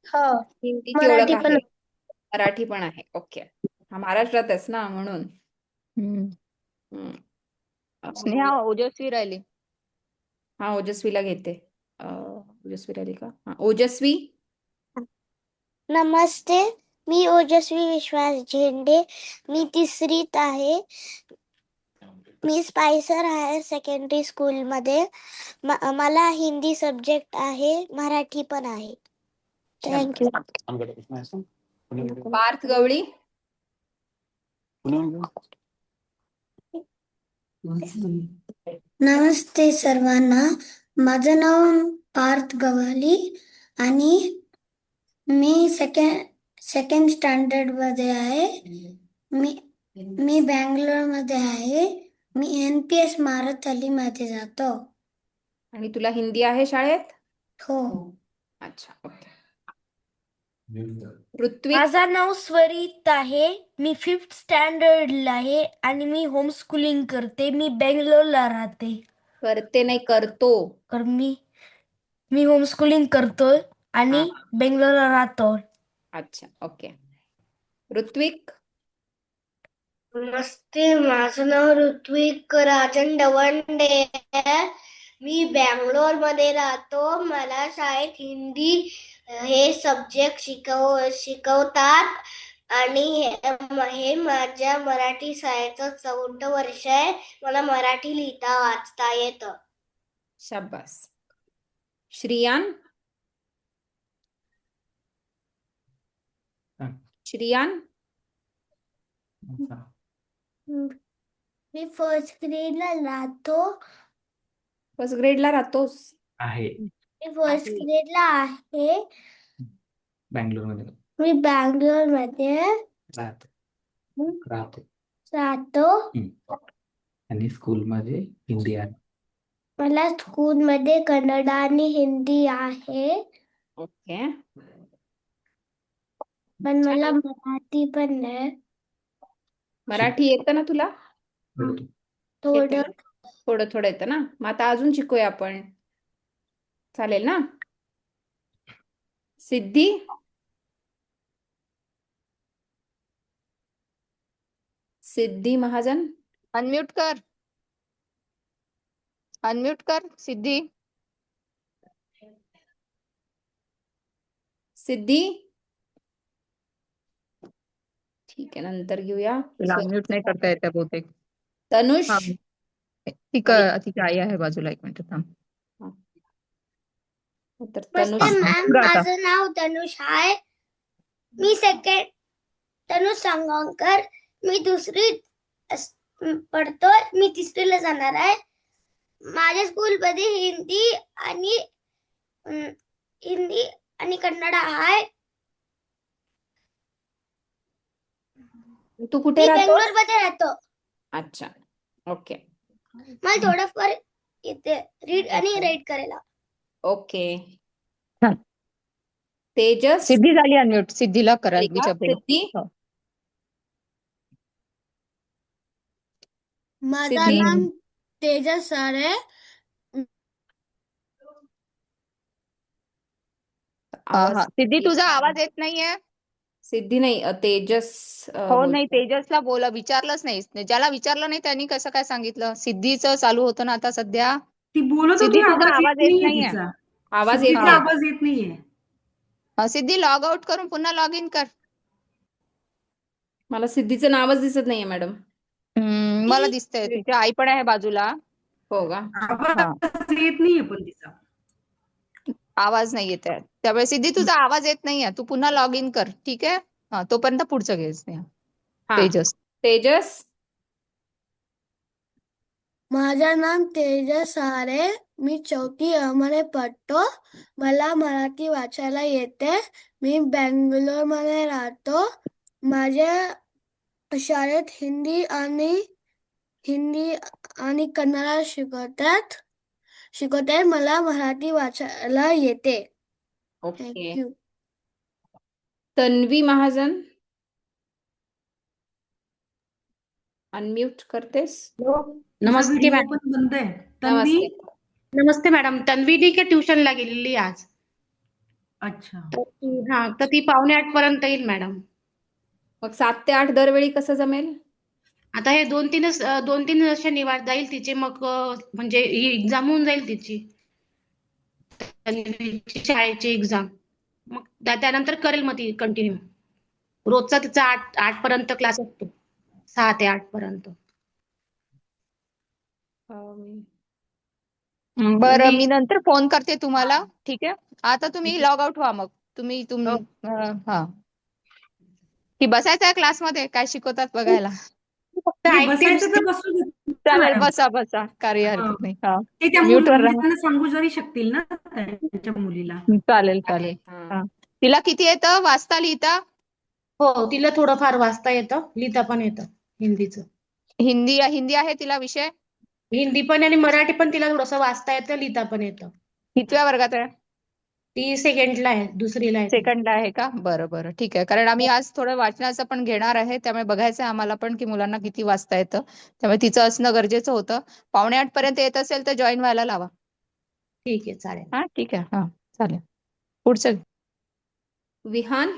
Speaker 8: हो,
Speaker 1: हिंदीची ओळख
Speaker 8: मराठी पण
Speaker 1: आहे, मराठी पण आहे. ओके, हा महाराष्ट्रात आहेस ना, म्हणून. हम्म.
Speaker 3: स्नेहा ओजस्वी राहिली.
Speaker 1: हा, ओजस्वीला घेते. ओजस्वी राहिली का? हा, ओजस्वी.
Speaker 8: नमस्ते, मी ओजस्वी विश्वास झेंडे. मी तिसरीत आहे. मी स्पायसर हायर सेकंडरी स्कूल मध्ये. मला हिंदी सब्जेक्ट आहे, मराठी पण आहे. थँक्यू.
Speaker 1: पार्थ गवळी,
Speaker 8: नमस्ते सर्वांना. माझं नाव पार्थ गवाली आणि मी सेकंड स्टँडर्ड मध्ये आहे. मी बँगलोर मध्ये आहे. मी NPS मारथली मध्ये जातो.
Speaker 1: आणि तुला हिंदी आहे शाळेत?
Speaker 8: हो.
Speaker 1: अच्छा, ओके. ऋत्विक,
Speaker 2: माझं नाव स्वरित आहे. मी 5th स्टँडर्डला आहे आणि मी होम स्कूलिंग करते. मी बेंगलोरला राहते.
Speaker 1: करते नाही, करतो.
Speaker 2: तर मी होम स्कूलिंग करतोय आणि
Speaker 1: हा.
Speaker 2: बेंगलोरला राहतो.
Speaker 1: अच्छा, ओके. ऋत्विक,
Speaker 8: नमस्ते, माझं नाव ऋत्विक राजन दवंडे. मी बँगलोर मध्ये राहतो. मला शाळेत हिंदी हे सब्जेक्ट शिकवतात आणि हे माझ्या मराठी शाळेचं 4थं वर्ष आहे. मला मराठी लिहिता वाचता येतं.
Speaker 1: शाबास. श्रियान, श्रियान,
Speaker 8: मी फर्स्ट ग्रेडला राहतो.
Speaker 1: फर्स्ट ग्रेडला राहतोस?
Speaker 8: मी फर्स्ट ग्रेडला आहे.
Speaker 5: बँगलोरमध्ये
Speaker 8: मी बँगलोर मध्ये राहतो.
Speaker 5: आणि स्कूलमध्ये हिंदी आहे.
Speaker 8: मला स्कूलमध्ये कन्नड आणि हिंदी आहे,
Speaker 1: ओके.
Speaker 8: पण मला मराठी पण आहे.
Speaker 1: मराठी येतं ना तुला?
Speaker 8: थोडं.
Speaker 1: येतं ना? थोडं थोडं येतं ना? मग आता अजून शिकूया आपण, चालेल ना? सिद्धी, सिद्धी महाजन,
Speaker 3: अनम्यूट कर. अनम्यूट कर सिद्धी.
Speaker 1: सिद्धी ठीक आहे, नंतर घेऊया.
Speaker 3: तिला अनम्यूट नाही करता येत आहे बहुतेक.
Speaker 1: तनुष.
Speaker 3: हा तिची आई आहे बाजूला, एक मिनिट थांब.
Speaker 1: हा. तर
Speaker 8: नमस्ते
Speaker 1: तनुष
Speaker 8: मॅम,
Speaker 3: बोल आता.
Speaker 8: माझं नाव तनुष आहे. मी सेकंड तनुष सांगोणकर. मी दुसरीत पडतोय. मी तिसरीला जाणार आहे. माझ्या स्कूलमध्ये हिंदी आणि कन्नड आहे.
Speaker 1: तू कुठे
Speaker 8: मी
Speaker 1: राहतो?
Speaker 8: बेंगलोरमध्ये राहतो.
Speaker 1: अच्छा, ओके
Speaker 8: मला थोडंफार येते रीड आणि राईट करायला.
Speaker 1: ओके.
Speaker 3: छान.
Speaker 1: तेजस.
Speaker 3: सिद्धी झाली अनम्यूट. सिद्धीला करा
Speaker 1: झाली का?
Speaker 3: विचार पहिला.
Speaker 1: सिद्धी.
Speaker 3: हो.
Speaker 2: माझं
Speaker 1: सिद्धी.
Speaker 2: नाम तेजस आहे.
Speaker 1: आवाज
Speaker 3: सिद्धी
Speaker 1: येत
Speaker 3: तुझा
Speaker 1: नाही.
Speaker 3: आवाज येत नाहीये.
Speaker 1: सिद्धी नाही, तेजस
Speaker 3: हो नाही,
Speaker 1: बोलतोय.
Speaker 3: तेजसला बोला, विचारलंच नाही. ज्याला विचारलं नाही त्यांनी कसं काय सांगितलं. सिद्धीचं चालू होतं ना आता सध्या.
Speaker 4: ती बोलत
Speaker 3: सिद्धी
Speaker 4: होती,
Speaker 3: तुझा
Speaker 4: आवाज येत
Speaker 3: आवाज येत
Speaker 4: नाहीये
Speaker 3: नाहीये.
Speaker 4: तिचा.
Speaker 1: आवाज येत
Speaker 4: सिद्धीचा
Speaker 1: नाही.
Speaker 4: आवाज येत नाहीये.
Speaker 3: सिद्धी लॉग आउट करून पुन्हा लॉग इन कर.
Speaker 1: मला सिद्धीचं नावच दिसत नाहीये मॅडम.
Speaker 3: मला दिसतंय, तिची आई पण आहे बाजूला.
Speaker 1: हो का?
Speaker 4: आवाज येत नाहीये पण तिचा.
Speaker 3: आवाज नाही येत आहे. त्यामुळे सिद्धी तुझा आवाज येत नाहीये. तू पुन्हा लॉग इन कर, ठीक आहे. तोपर्यंत पुढचं घे स्नेहा.
Speaker 1: हा,
Speaker 3: तेजस.
Speaker 1: तेजस.
Speaker 2: माझं नाम तेजस आहे. मी 4थी मध्ये पडतो. मला मराठी वाचायला येते. मी बेंगलोरमध्ये राहतो. माझ्या शाळेत हिंदी आणि कन्नड शिकवतात. मला मराठी वाचायला येते.
Speaker 1: Okay.
Speaker 2: Thank you.
Speaker 1: Tanvi Mahajan, unmute करतेस?
Speaker 4: तिचा
Speaker 9: नमस्ते
Speaker 4: व्हिडिओ
Speaker 9: मॅडम.
Speaker 4: पण बंद आहे. तन्वी.
Speaker 1: नमस्ते.
Speaker 9: नमस्ते मॅडम. तन्वी ती का ट्युशनला गेलेली आज.
Speaker 4: अच्छा.
Speaker 9: तर ती 7:45 पर्यंत येईल मॅडम.
Speaker 1: मग 7 ते 8 दरवेळी कसं जमेल?
Speaker 9: आता हे 2-3 शनिवार जाईल तिचे, मग म्हणजे ही एक्झाम होऊन जाईल तिची, तन्वीची शाळेची एक्झाम. मग त्यानंतर करेल मग ती कंटिन्यू. रोजचा तिचा 8 पर्यंत क्लास असतो. 6 ते 8 पर्यंत.
Speaker 3: बरं, मी नंतर फोन करते तुम्हाला, ठीक आहे. आता तुम्ही लॉग आउट व्हा. मग तुम्ही हा की बसायचं आहे क्लासमध्ये, काय शिकवतात बघायला.
Speaker 9: फक्त
Speaker 4: नाही,
Speaker 9: ऐकते
Speaker 4: बसायचं
Speaker 9: नुसती.
Speaker 4: तर बसू देत ना
Speaker 3: चालेल,
Speaker 4: मॅडम.
Speaker 3: बसा काही
Speaker 4: हा.
Speaker 3: हरकत नाही. हा,
Speaker 4: ते त्या
Speaker 3: म्यूट वर
Speaker 4: म्हणजे
Speaker 3: राहा.
Speaker 4: त्यांना सांगू जरी शकतील ना त्यांच्या मुलीला.
Speaker 3: चालेल.
Speaker 1: हा.
Speaker 3: हा. तिला किती येतं वाचता लिहिता?
Speaker 9: हो, तिला थोडंफार वाचता येतं, लिहिता पण येतं हिंदीचं.
Speaker 3: हिंदी आहे तिला विषय?
Speaker 9: हिंदी पण आणि मराठी पण तिला थोडंसं वाचता येतं, लिहिता पण येतं.
Speaker 3: कितव्या वर्गात आहे?
Speaker 9: ती सेकंडला आहे, दुसरीला आहे ती.
Speaker 3: सेकंडला आहे का? बरं ठीक आहे. कारण आम्ही आज थोडं वाचनाचं पण घेणार आहे, त्यामुळे बघायचं आहे आम्हाला पण की मुलांना किती वाचता येतं. त्यामुळे तिचं असणं गरजेचं होतं. 7:45 पर्यंत येत असेल तर जॉईन व्हायला लावा.
Speaker 9: ठीक आहे, चालेल.
Speaker 3: हा, ठीक आहे. हा, चालेल. पुढचं.
Speaker 1: विहान.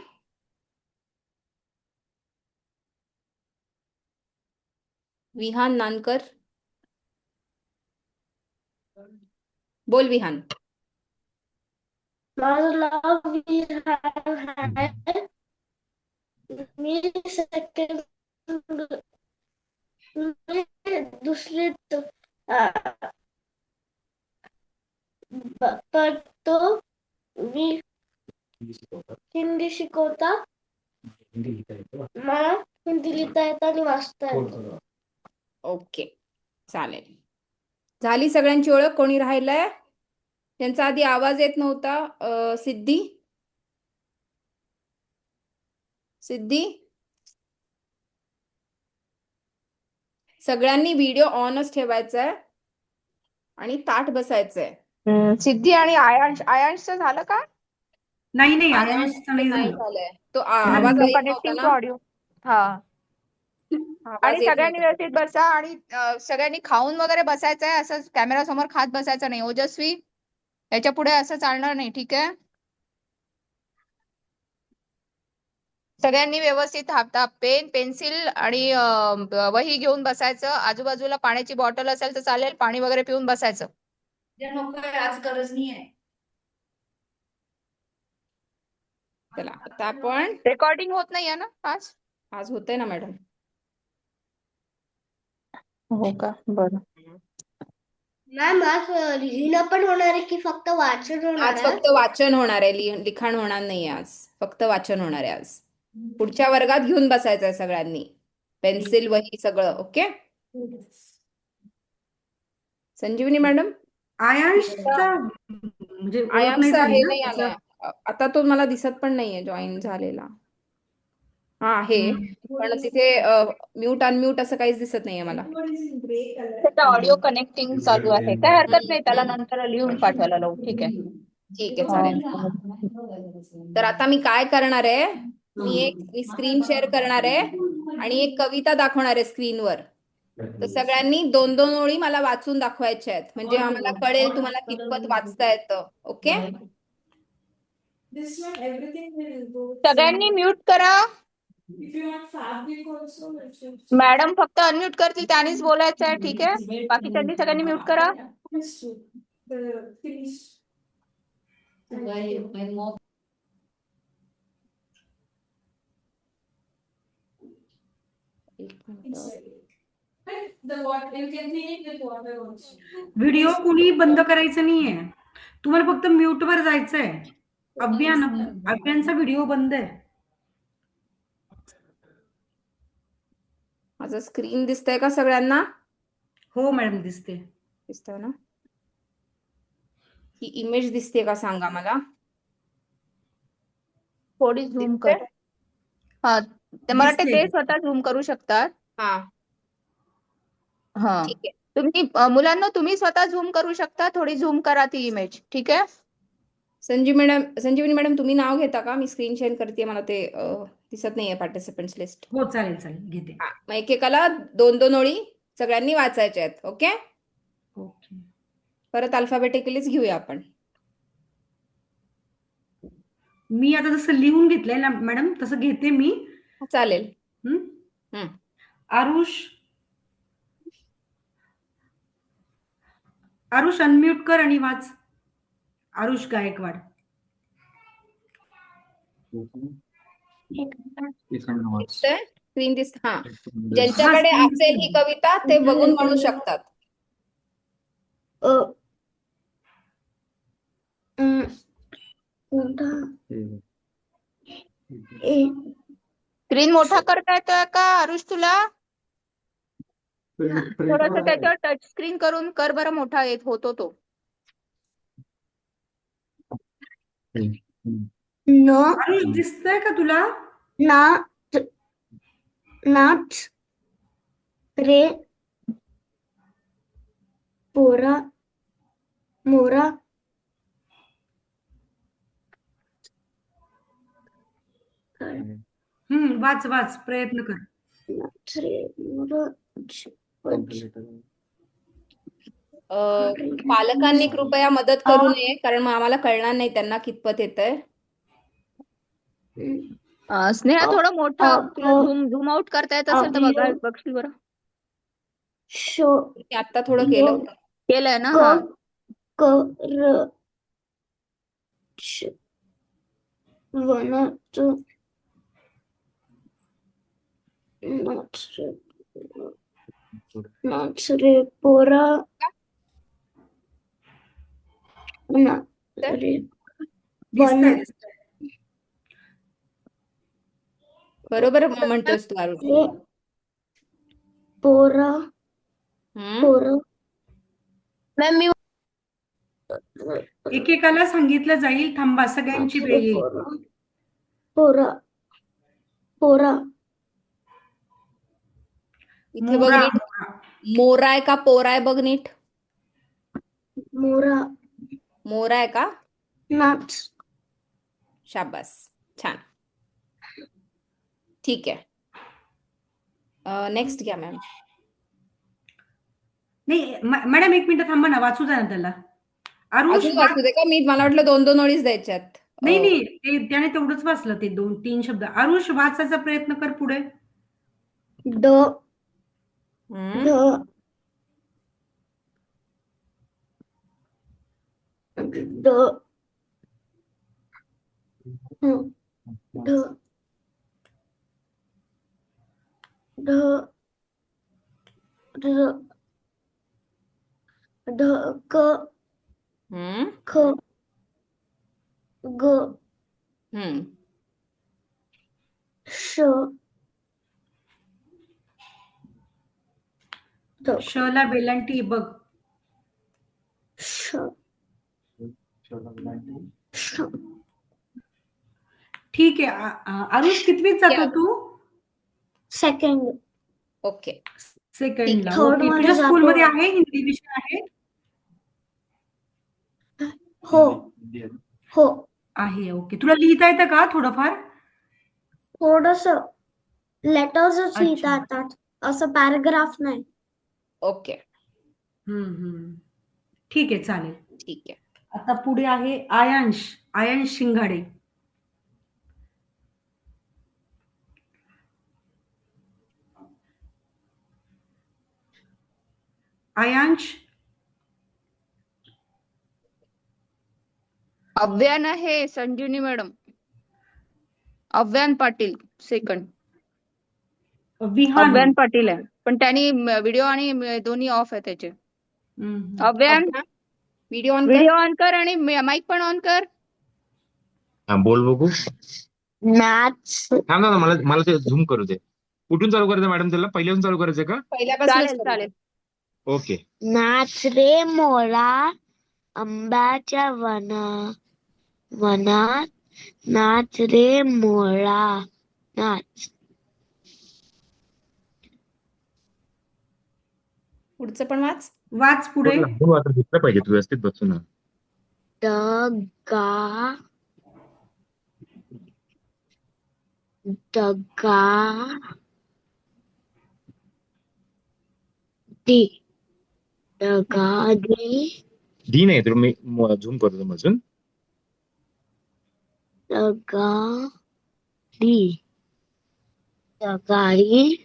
Speaker 1: विहान नानकर, बोल विहान.
Speaker 8: माझं नाव विहान आहे. मी सेकंड दुसरीत पडतो. मी हिंदी शिकवता. मला हिंदी लिहिता येतं आणि वाचता येतं.
Speaker 1: ओके, चालेल. झाली सगळ्यांची ओळख? कोणी राहिलंय त्यांचा आधी आवाज येत नव्हता? सिद्धी सगळ्यांनी व्हिडिओ ऑनच ठेवायचा आहे आणि ताठ बसायचंय.
Speaker 3: सिद्धी आणि आयांशचं झालं का?
Speaker 4: नाही,
Speaker 1: आयांशचं
Speaker 4: आयांशचं नाही
Speaker 1: नाही
Speaker 4: झालं.
Speaker 1: झालंय. तो आवाज येत नव्हता
Speaker 3: कनेक्टिंग
Speaker 1: ना?
Speaker 3: ऑडिओ. हा.
Speaker 1: आवाज
Speaker 3: आणि
Speaker 1: येत
Speaker 3: सगळ्यांनी
Speaker 1: नव्हता.
Speaker 3: व्यवस्थित बसा आणि सगळ्यांनी खाऊन वगैरे बसायचं आहे. असं कॅमेरा समोर खात बसायचं नाही. ओजस्वी, याच्या पुढे असं चालणार नाही, ठीक आहे. सगळ्यांनी व्यवस्थित पेन पेन्सिल आणि वही घेऊन बसायचं. आजूबाजूला पाण्याची बॉटल असेल तर चालेल, पाणी वगैरे पिऊन बसायचं.
Speaker 1: आज गरज नाही आहे. चला आता आपण
Speaker 3: रेकॉर्डिंग होत नाहीये ना आज?
Speaker 1: आज होतंय ना मॅडम.
Speaker 3: हो का, बरं.
Speaker 8: मॅम आज लिहिणं पण होणार आहे की फक्त वाचन होणार
Speaker 1: आज
Speaker 8: आहे?
Speaker 1: फक्त वाचन होणार आहे, लिखाण होणार नाही आज. फक्त वाचन होणार आहे आज. पुढच्या वर्गात घेऊन बसायचं आहे सगळ्यांनी, पेन्सिल वही सगळं. ओके संजीवनी मॅडम.
Speaker 4: आयांशचा म्हणजे ओळख नाही
Speaker 1: आयांशचा
Speaker 4: झाली
Speaker 1: हे
Speaker 4: ना
Speaker 1: नाही
Speaker 4: त्याचा?
Speaker 1: आलाय आता, तो मला दिसत पण नाहीये जॉईन झालेला. हा आहे पण तिथे म्यूट अनम्यूट असं काहीच दिसत नाहीये मला.
Speaker 3: त्याचा ऑडिओ कनेक्टिंग चालू आहे, काय हरकत नाही, त्याला नंतर लिहून पाठवायला लावू. ठीक आहे.
Speaker 1: ठीक आहे चालेल. तर आता मी काय करणार आहे, मी स्क्रीन शेअर करणार आहे आणि एक कविता दाखवणार आहे स्क्रीनवर. तर सगळ्यांनी 2-2 ओळी मला वाचून दाखवायच्या आहेत, म्हणजे आम्हाला कळेल तुम्हाला कितपत वाचता येतं. ओके
Speaker 3: सगळ्यांनी म्यूट करा. मॅडम फक्त अनम्यूट करतील, त्यांनीच बोलायचं आहे. ठीक आहे, बाकीच्यांनी सगळ्यांनी म्यूट करा.
Speaker 4: व्हिडिओ कुणी बंद करायचं नाहीये, तुम्हाला फक्त म्यूट वर जायचंय. अभियानचा व्हिडिओ बंद आहे.
Speaker 1: माझं स्क्रीन दिसतंय का सगळ्यांना?
Speaker 4: हो मॅडम दिसते.
Speaker 1: दिसतंय ना? ही इमेज दिसते का सांगा मला.
Speaker 3: थोडी झूम कर. हा, ते मला वाटतं ते स्वतः झूम करू शकतात.
Speaker 1: हा
Speaker 3: हा,
Speaker 1: ठीक आहे.
Speaker 3: तुम्ही मुलांना तुम्ही स्वतः झूम करू शकता. थोडी झूम करा ती इमेज. ठीक आहे.
Speaker 1: संजीवनी मॅडम तुम्ही नाव घेता का? मी स्क्रीन शेअर करते, मला ते दिसत नाहीये पार्टिसिपंट्स लिस्ट.
Speaker 4: हो चालेल चालेल घेते.
Speaker 1: हा, मग एकेकाला 2-2 ओळी सगळ्यांनी वाचायच्या आहेत. ओके
Speaker 4: ओके
Speaker 1: परत अल्फाबेटिकलीच घेऊया आपण.
Speaker 4: मी आता जसं लिहून घेतलंय ना मॅडम तसं घेते मी.
Speaker 1: चालेल.
Speaker 4: आरुष अनम्यूट कर आणि वाच. आरुष गायकवाड.
Speaker 1: स्क्रीन दिसत. हा, ज्यांच्याकडे असेल ही कविता ते बघून म्हणू शकतात.
Speaker 3: स्क्रीन मोठा करता येतोय का आरुष तुला? थोडस त्याच्यावर टच स्क्रीन करून कर बरं, मोठा येत होतो तो.
Speaker 4: आरुष दिसतंय का तुला?
Speaker 8: नाच रे पोरा मोरा
Speaker 4: वाच वाच प्रयत्न कर.
Speaker 8: नाच रे मोरा
Speaker 1: पालकांनी कृपया मदत करू नये, कारण मग आम्हाला कळणार नाही त्यांना कितपत येतंय.
Speaker 3: स्नेहा थोडं मोठं झूम आउट करता येत असेल तर बघशील बरं.
Speaker 1: मी आता थोडं
Speaker 3: केलंय ना. हा,
Speaker 8: नाच रे पोरा
Speaker 4: दिसतंय.
Speaker 1: बरोबर म्हणतोस तू आरुष.
Speaker 8: पोरा पोरा मॅम मी
Speaker 4: एकेकाला सांगितलं जाईल. थांबा, सगळ्यांची वेळ येईल.
Speaker 8: पोरा पोरा
Speaker 1: इथे बघ नीट. मोरा आहे का पोरा आहे बघ नीट.
Speaker 8: मोरा
Speaker 1: मोरा आहे का?
Speaker 8: नाच.
Speaker 1: शाबास, छान. ठीक आहे. नेक्स्ट घ्या मॅम.
Speaker 4: नाही मॅडम एक मिनिट थांबा ना, वाचू द्या ना त्याला. आरुष
Speaker 1: अजून वाचू दे का? मला वाटलं 2-2 ओळीच द्यायच्यात.
Speaker 4: नाही
Speaker 1: अ,
Speaker 4: नाही ते त्याने तेवढंच वाचलं ते 2-3 शब्द. आरुष वाचायचा प्रयत्न कर पुढे.
Speaker 8: ढ
Speaker 1: हम्म,
Speaker 8: ढ ढ ढ ढ ढ ढ क
Speaker 1: हम्म,
Speaker 8: ख ग
Speaker 1: हम्म.
Speaker 8: श ढ
Speaker 4: श ला वेलांटी आहे बघ.
Speaker 8: श श
Speaker 4: ठीक आहे. आरुष कितवीत जातो
Speaker 1: या,
Speaker 4: तू?
Speaker 8: सेकंड
Speaker 1: ओके, ठीक
Speaker 4: सेकंडला.
Speaker 1: आहे.
Speaker 8: Third
Speaker 4: okay.
Speaker 8: मध्ये
Speaker 4: तुझ्या
Speaker 8: जातो.
Speaker 4: स्कूलमध्ये आहे हिंदी विषय आहे?
Speaker 8: हो हो
Speaker 4: आहे. ओके. तुला लिहिता येतं का थोडंफार?
Speaker 8: थोडस लेटर्सच लिहिता
Speaker 4: अच्छा.
Speaker 8: येतात, असं पॅराग्राफ नाही.
Speaker 1: ओके,
Speaker 4: हम्म. ठीक आहे, चालेल.
Speaker 1: ठीक आहे.
Speaker 4: आता पुढे आहे आयांश शिंगाडे. आयांश,
Speaker 3: अव्यान आहे संजीवनी मॅडम. अव्यान पाटील सेकंड.
Speaker 4: विहान.
Speaker 3: अव्यान पाटील आहे, पण त्यांनी व्हिडिओ आणि दोन्ही ऑफ आहे त्याचे.
Speaker 4: हम्म.
Speaker 3: अव्यान
Speaker 1: अभ्या, व्हिडिओ ऑन कर.
Speaker 3: व्हिडिओ ऑन कर आणि माईक पण ऑन कर.
Speaker 5: हा बोल बघू.
Speaker 8: मॅथ्स
Speaker 5: थांब ना मला मला ते झूम करू दे. कुठून चालू करायचं मॅडम त्याला? पहिल्यापासून चालू करायचं का?
Speaker 1: पहिल्यापासूनच
Speaker 3: चालेल
Speaker 1: करू.
Speaker 3: चालेल.
Speaker 5: ओके.
Speaker 8: नाच रे मोरा आंब्याच्या वनात नाच रे मोरा नाच.
Speaker 1: पुढचं पण वाच.
Speaker 4: वाच पुढे.
Speaker 5: लांबून वाटत दिसलं पाहिजे तू व्यवस्थित बसून ना.
Speaker 8: डगा डगा दी डगा दी
Speaker 5: दी नाही तर मी झूम करतो अजून.
Speaker 8: डगा दी डगाडी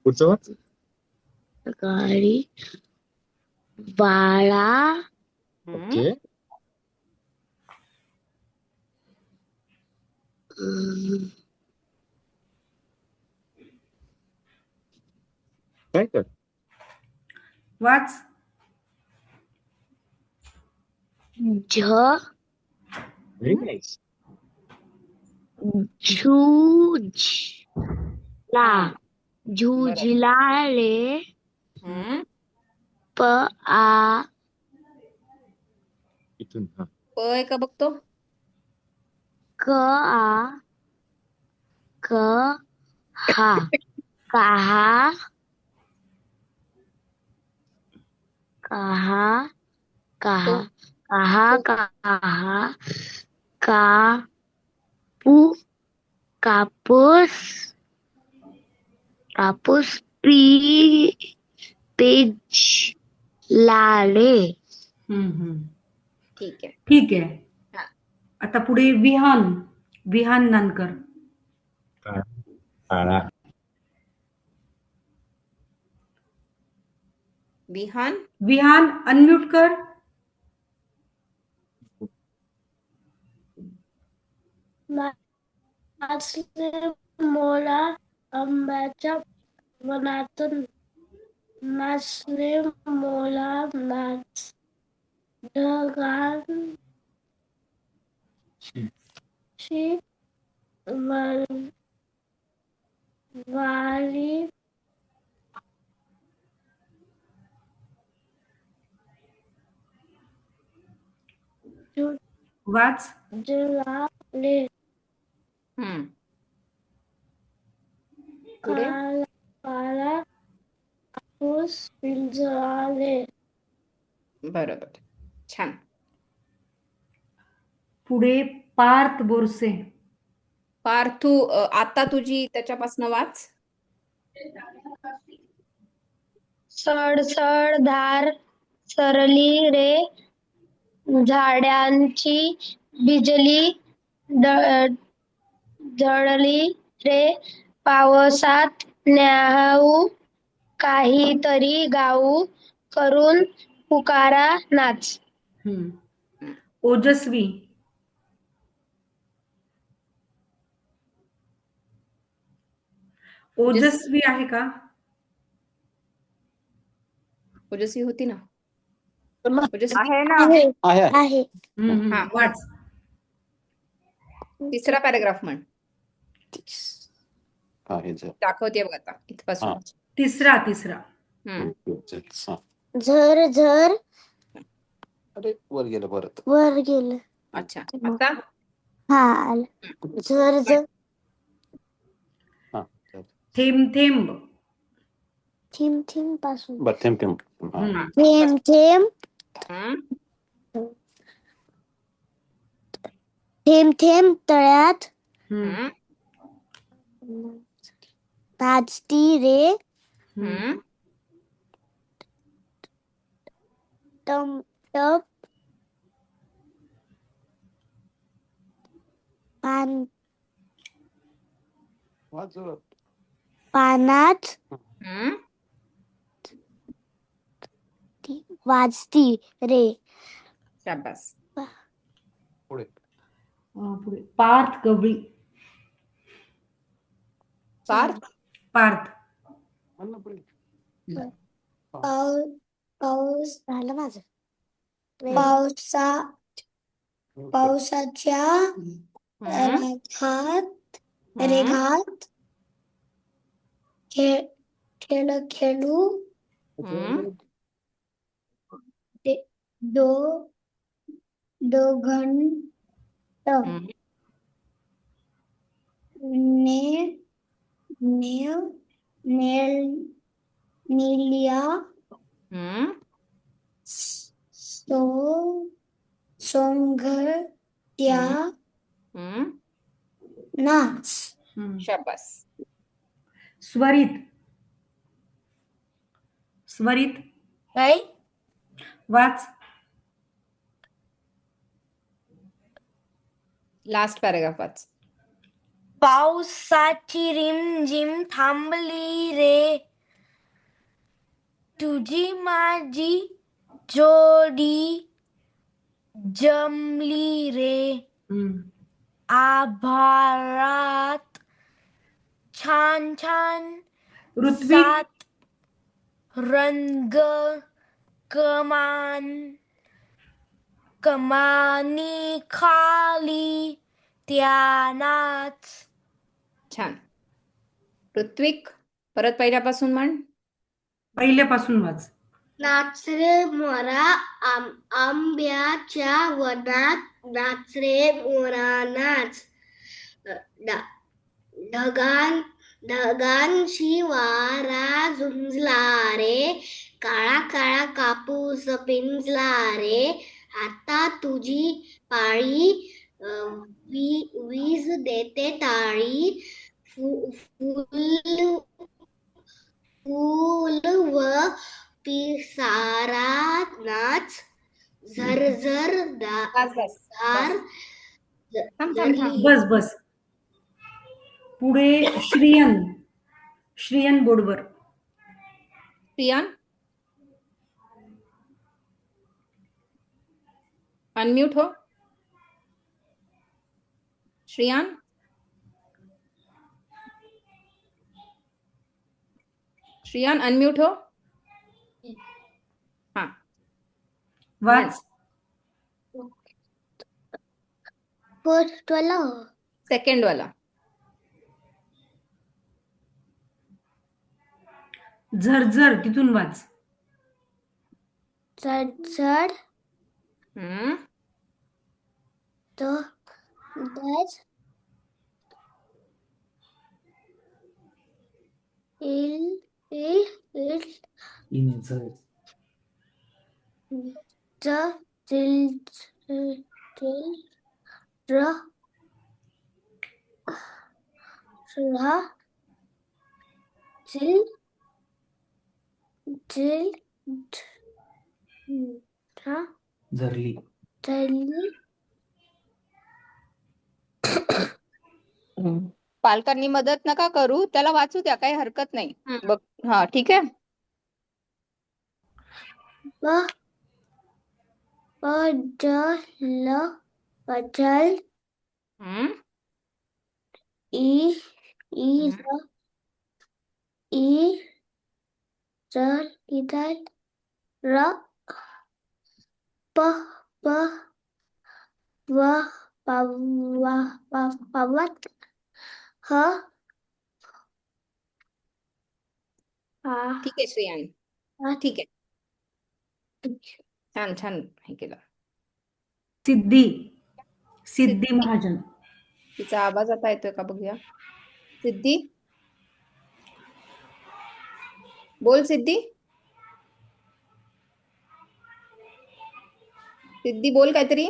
Speaker 5: पुढचं वाच.
Speaker 8: डगाडी बाळा
Speaker 1: हम्म,
Speaker 5: ओके. काय कर
Speaker 4: वाच.
Speaker 8: झ
Speaker 5: व्हेरी नाईस.
Speaker 8: झूझला झुजलाले
Speaker 1: हम्म.
Speaker 8: प आ
Speaker 5: इथून हा.
Speaker 1: प आहे का बघतो?
Speaker 8: क आ क हा कहा कहा कहा कहा कहा कापू कापूस कापूस पेज लाले.
Speaker 4: हम्म.
Speaker 1: ठीक आहे.
Speaker 4: ठीक आहे.
Speaker 1: हा.
Speaker 4: आता पुढे विहान नानकर.
Speaker 5: काळा
Speaker 1: विहान
Speaker 4: अनम्यूट कर.
Speaker 8: नाचले मोरा आंब्याच्या वनात नाचले मोरा नाच ढगांची वारी
Speaker 4: वाच.
Speaker 8: झुजलाले
Speaker 1: हम्म. पुढे
Speaker 8: काळा कापूस पिंजराले.
Speaker 1: बरोबर, छान.
Speaker 4: पुढे पार्थ बोरसे.
Speaker 1: पार्थू, आता तुझी त्याच्यापासून वाच.
Speaker 8: सडसड धार सरली रे झाडांची बिजली जळली रे पावसात न्याहू काहीतरी गाऊ करून पुकारा नाच.
Speaker 4: ओजस्वी. ओजस्वी आहे का?
Speaker 1: ओजस्वी होती ना? ओजस्वी
Speaker 3: आहे ना.
Speaker 2: आहे.
Speaker 1: हा.
Speaker 4: वाच.
Speaker 1: तिसरा पॅराग्राफ म्हण.
Speaker 10: आहे जर
Speaker 1: दाखवते बघ आता इथपासून.
Speaker 4: तिसरा.
Speaker 2: झर झर
Speaker 10: अरे वर गेलं परत.
Speaker 2: वर गेलं.
Speaker 1: अच्छा, आता
Speaker 2: हा आलं. झर झर
Speaker 10: हा
Speaker 4: थेंब थेंब.
Speaker 2: थेंब थेंब पासून
Speaker 10: बर थेंब थेंब. हा.
Speaker 2: थेंब थेंब
Speaker 1: हम्म.
Speaker 2: थेंब थेंब तळ्यात
Speaker 1: हम्म.
Speaker 2: नाचती रे
Speaker 1: हम्म.
Speaker 2: टम टप पानात
Speaker 1: हम्म.
Speaker 2: वाजती रे.
Speaker 1: शाबास.
Speaker 10: पुढे
Speaker 4: पुढे पार्थ गवळी.
Speaker 1: पार्थ.
Speaker 10: म्हणलं पुढे.
Speaker 2: पाऊस झालं माझं. पावसाच्या
Speaker 1: हम्म.
Speaker 2: रेघात खेळू
Speaker 1: हम्म.
Speaker 2: दोघंट
Speaker 1: हम्म.
Speaker 2: नेल्या
Speaker 1: हम्म.
Speaker 2: सोंगट्या
Speaker 1: हम्म.
Speaker 2: नाच.
Speaker 1: शाबास.
Speaker 4: स्वरित.
Speaker 2: काय?
Speaker 4: वाच.
Speaker 1: लास्ट पॅराग्राफ वाच.
Speaker 2: पावसाची रिमझिम थांबली रे तुझी माझी जोडी जमली रे आभाळात छान छान
Speaker 4: ऋत्विक.
Speaker 2: सात रंग कमानी खाली त्या नाच.
Speaker 1: छान. ऋत्विक परत पहिल्यापासून म्हण.
Speaker 4: पहिल्यापासून वाच.
Speaker 8: नाच रे मोरा आंब्याच्या वनात नाच रे मोरा नाच. ढगांशी वारा झुंजला रे काळा काळा कापूस पिंजला रे आता तुझी पाळी वीज देते टाळी फूल व पिसारा नाच झरझर
Speaker 1: बस.
Speaker 8: धार
Speaker 4: बस. पुढे श्रियन बोडवर.
Speaker 1: प्रियान अनम्यूट हो. श्रियान. अनम्यूट हो. हा.
Speaker 4: वाच.
Speaker 2: फर्स्ट वाला
Speaker 1: सेकंड वाला.
Speaker 4: झरझर तिथून वाच.
Speaker 2: चढ
Speaker 1: हम्म.
Speaker 2: तो दस हा
Speaker 10: झरली.
Speaker 2: चली
Speaker 3: पालकांनी मदत नका करू, त्याला वाचू द्या, काही हरकत नाही.
Speaker 1: हम्म.
Speaker 3: बघ, हा ठीक आहे.
Speaker 2: पचल
Speaker 1: हम्म.
Speaker 2: ई ई
Speaker 1: हम्म.
Speaker 2: ई चल इधर र प प व पवत ह
Speaker 1: ठीक आहे श्रेयान, ठीक आहे. छान छान हे केलं.
Speaker 4: सिद्धी
Speaker 1: सिद्धी,
Speaker 4: सिद्धी महाजन.
Speaker 1: तिचा आवाज आता येतोय का बघूया. सिद्धी, बोल सिद्धी. सिद्धी बोल काहीतरी.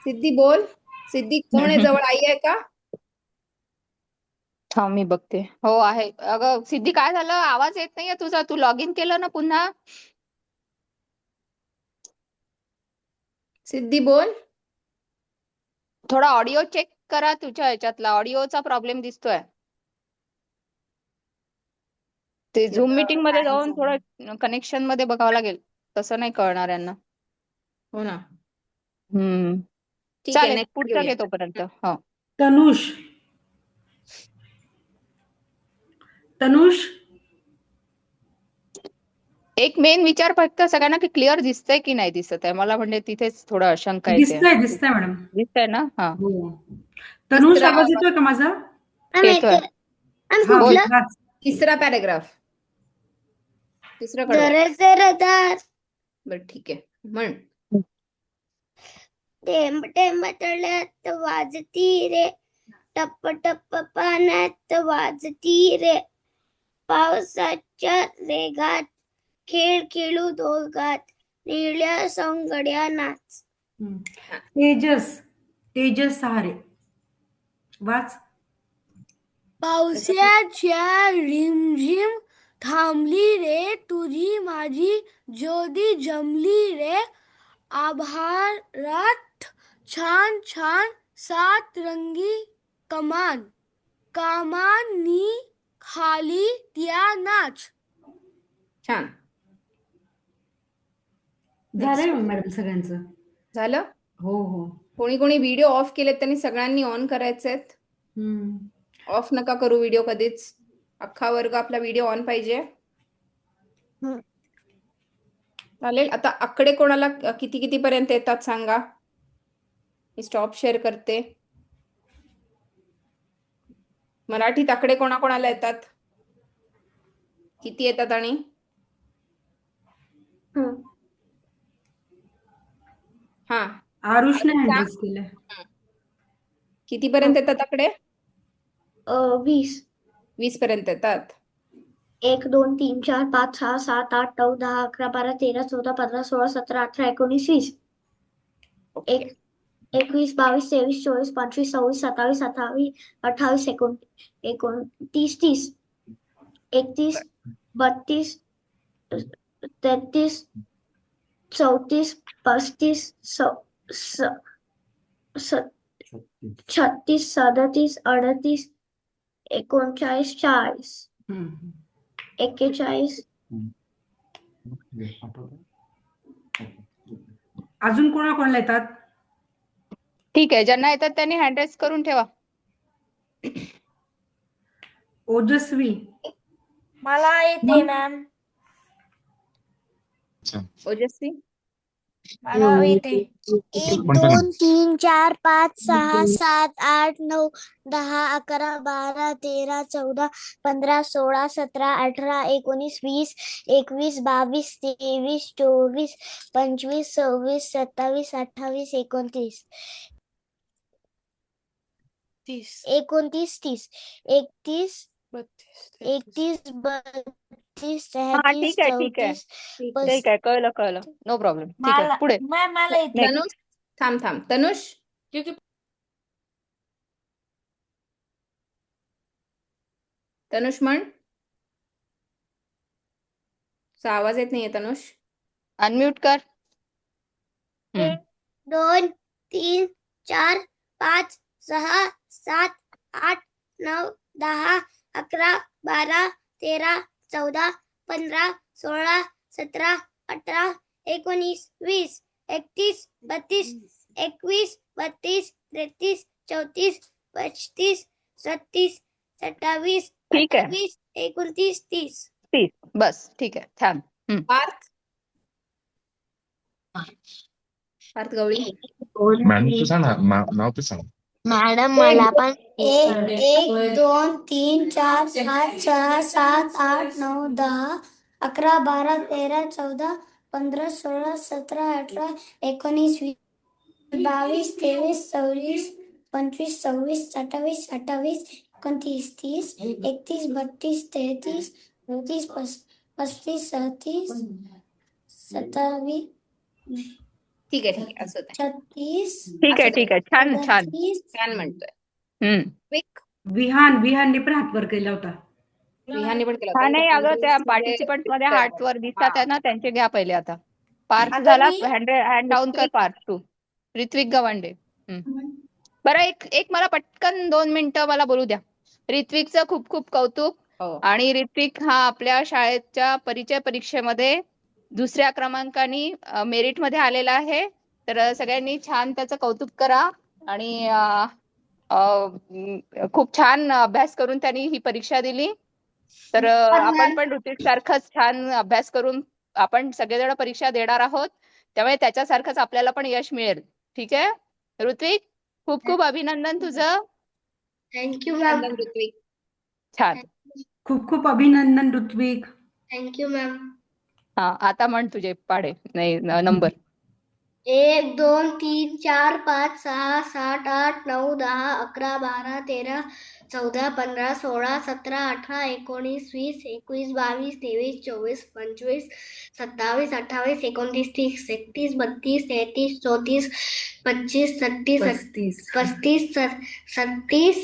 Speaker 1: सिद्धी बोल. सिद्धी कोण आहे जवळ, आई आहे का?
Speaker 3: थांब मी बघते. हो आहे. अगं सिद्धी, काय झालं, आवाज येत नाहीये तुझा. तू लॉग इन केलं ना पुन्हा?
Speaker 1: सिद्धी बोल.
Speaker 3: थोडा ऑडिओ चेक करा, तुझ्या ह्याच्यातला ऑडिओचा प्रॉब्लेम दिसतोय. ते
Speaker 1: ती
Speaker 3: झूम
Speaker 1: आता
Speaker 3: मीटिंग मध्ये
Speaker 1: काय
Speaker 3: जाऊन
Speaker 1: सांगू?
Speaker 3: थोडं कनेक्शन मध्ये बघावं लागेल, तसं नाही कळणार यांना.
Speaker 1: हो ना. ठीक आहे,
Speaker 3: चालेल,
Speaker 1: नेक्स्ट
Speaker 3: पुढचा
Speaker 1: घेऊया.
Speaker 3: घे तोपर्यंत. हो,
Speaker 4: तनुष तनुष
Speaker 3: एक मेन विचार फक्त सगळ्यांना, की क्लिअर दिसतंय की नाही दिसत आहे. मला म्हणजे तिथेच थोडं अशंका येते.
Speaker 4: दिसतंय मॅडम.
Speaker 3: दिसतंय ना? हा,
Speaker 4: हो. तनुष
Speaker 1: तिसरा
Speaker 4: आवाज येतोय का माझा?
Speaker 3: येतोय.
Speaker 4: हा
Speaker 3: बोल.
Speaker 4: वाच.
Speaker 1: तिसरा पॅराग्राफ. तिसरं कडवं.
Speaker 8: जरा
Speaker 1: बरं ठीक आहे, म्हण.
Speaker 8: थेंब थेंब तळ्यात वाजती रे, टप्प टप्प पाण्यात वाजती रे, पावसाच्या रेघात खेळ खेळू दोघात, निळ्या सोंगड्या नाच.
Speaker 4: तेजस सहारे. वाच.
Speaker 2: पावसाच्या रिमझिम थांबली रे, तुझी माझी जोडी जमली रे, आभाळात छान छान सातरंगी कमान, कमानी खाली त्या नाच.
Speaker 1: छान
Speaker 4: झालंय मॅडम सगळ्यांचं.
Speaker 1: झालं.
Speaker 4: हो हो.
Speaker 1: कोणी कोणी व्हिडिओ ऑफ केलेत त्यांनी सगळ्यांनी ऑन करायचेत. ऑफ नका करू व्हिडिओ कधीच. अख्खा वर्ग आपला व्हिडिओ ऑन पाहिजे. चालेल. आता आकडे कोणाला किती किती पर्यंत येतात सांगा. मी स्टॉप शेअर करते. मराठीत आकडे कोणाकोणाला येतात, किती येतात आणि हा
Speaker 4: आरुषने हँडल्स केलं.
Speaker 1: किती पर्यंत येतात आकडे?
Speaker 8: 20.
Speaker 1: 20 पर्यंत येतात.
Speaker 8: 1 2 3 4 5 6 7 8 9 10 11 12 13 14 15 16 17 18 19 20.
Speaker 1: ओके.
Speaker 8: 21 22 23 24 25 26 27 28 28 29 30 31 32 33 34 35 36 37 38 39 40 41.
Speaker 4: अजून कोणाला येतात?
Speaker 3: ठीक आहे, ज्यांना येतात त्यांनी हँड रेस करून ठेवा.
Speaker 4: ओजस्वी.
Speaker 2: मला येते मॅम.
Speaker 1: ओजस्वी.
Speaker 2: मला येते. 1 2 3 4 5 6 7 8 9 10 11 12 13 14 15 16 17 18 19 20 21 22 23 24 25 26 27 28 29 29 30 31 31 32
Speaker 3: हा
Speaker 2: 33
Speaker 3: ठीक आहे, ठीक आहे,
Speaker 2: 34
Speaker 3: ठीक आहे. कळलं. No problem. ठीक आहे, पुढे.
Speaker 2: मला येते.
Speaker 3: Next.
Speaker 1: तनुष थांब. तनुष. तनुष म्हण. तुझा आवाज येत नाहीये तनुष.
Speaker 3: अनम्यूट कर.
Speaker 2: 1 2 3 4 5 6 7 8 9 10 11 12 13 14 15 16 17 18 19 20 21 22 21 32 33 34 35 36 27
Speaker 3: ठीक आहे.
Speaker 2: 28 29 30.
Speaker 3: 30. बस ठीक आहे. छान.
Speaker 1: पार्थ पार्थ गवळी.
Speaker 5: मॅडम तू सांग ना, नाव तर सांग.
Speaker 2: मॅडम मला पण 1 2 3 4 5 6 7 8 9 10 11 12 13 14 15 16 17 18 19 20 22 23 24 25 26 27 28 29 30 31 32 33 34 35 36 27
Speaker 1: ठीक आहे असू दे.
Speaker 2: 36
Speaker 3: ठीक आहे. ठीक आहे. छान छान.
Speaker 2: 37
Speaker 1: छान म्हणतोय.
Speaker 3: हम्म.
Speaker 4: विहानने पण हातवर केला होता.
Speaker 1: विहानने पण केला
Speaker 3: हा
Speaker 1: होता.
Speaker 3: नाही
Speaker 1: इथे
Speaker 3: अगं त्या
Speaker 1: conference मध्ये
Speaker 3: पार्टिसिपंट मध्ये
Speaker 1: उत्तर
Speaker 3: हार्ट वर दिसतात आहे ना, त्यांचे घ्या पहिले आता. पार्थ
Speaker 2: आता
Speaker 3: झाला.
Speaker 2: मी-
Speaker 3: हँड डाऊन कर पार्थ तू. ऋत्विक गवांडे. बरं एक मला पटकन 2 मिनिटं मला बोलू द्या. ऋत्विकचं खूप खूप कौतुक.
Speaker 1: हो.
Speaker 3: आणि ऋत्विक हा आपल्या शाळेच्या परिचय परीक्षेमध्ये 2ऱ्या क्रमांकाने मेरिट मध्ये आलेला आहे. तर सगळ्यांनी छान त्याचं कौतुक करा. आणि खूप छान अभ्यास करून त्यांनी ही परीक्षा दिली. तर आपण पण ऋत्विक सारखंच छान अभ्यास करून आपण सगळेजण परीक्षा देणार आहोत. त्यामुळे त्याच्यासारखंच आपल्याला पण यश मिळेल. ठीक आहे ऋत्विक, खूप खूप अभिनंदन तुझं.
Speaker 8: Thank you ma'am.
Speaker 1: अभिनंदन ऋत्विक.
Speaker 3: छान.
Speaker 4: खूप खूप अभिनंदन ऋत्विक.
Speaker 8: Thank you ma'am.
Speaker 3: हा आता म्हण तुझे पाढे नाही नंबर.
Speaker 8: 1 2 3 4 5 6 7 8 9 10 11 12 13 14 15 16 17 18 19 20 21 22 23 24 25 27 28 29 30 31 32 33 34 25 36 35 37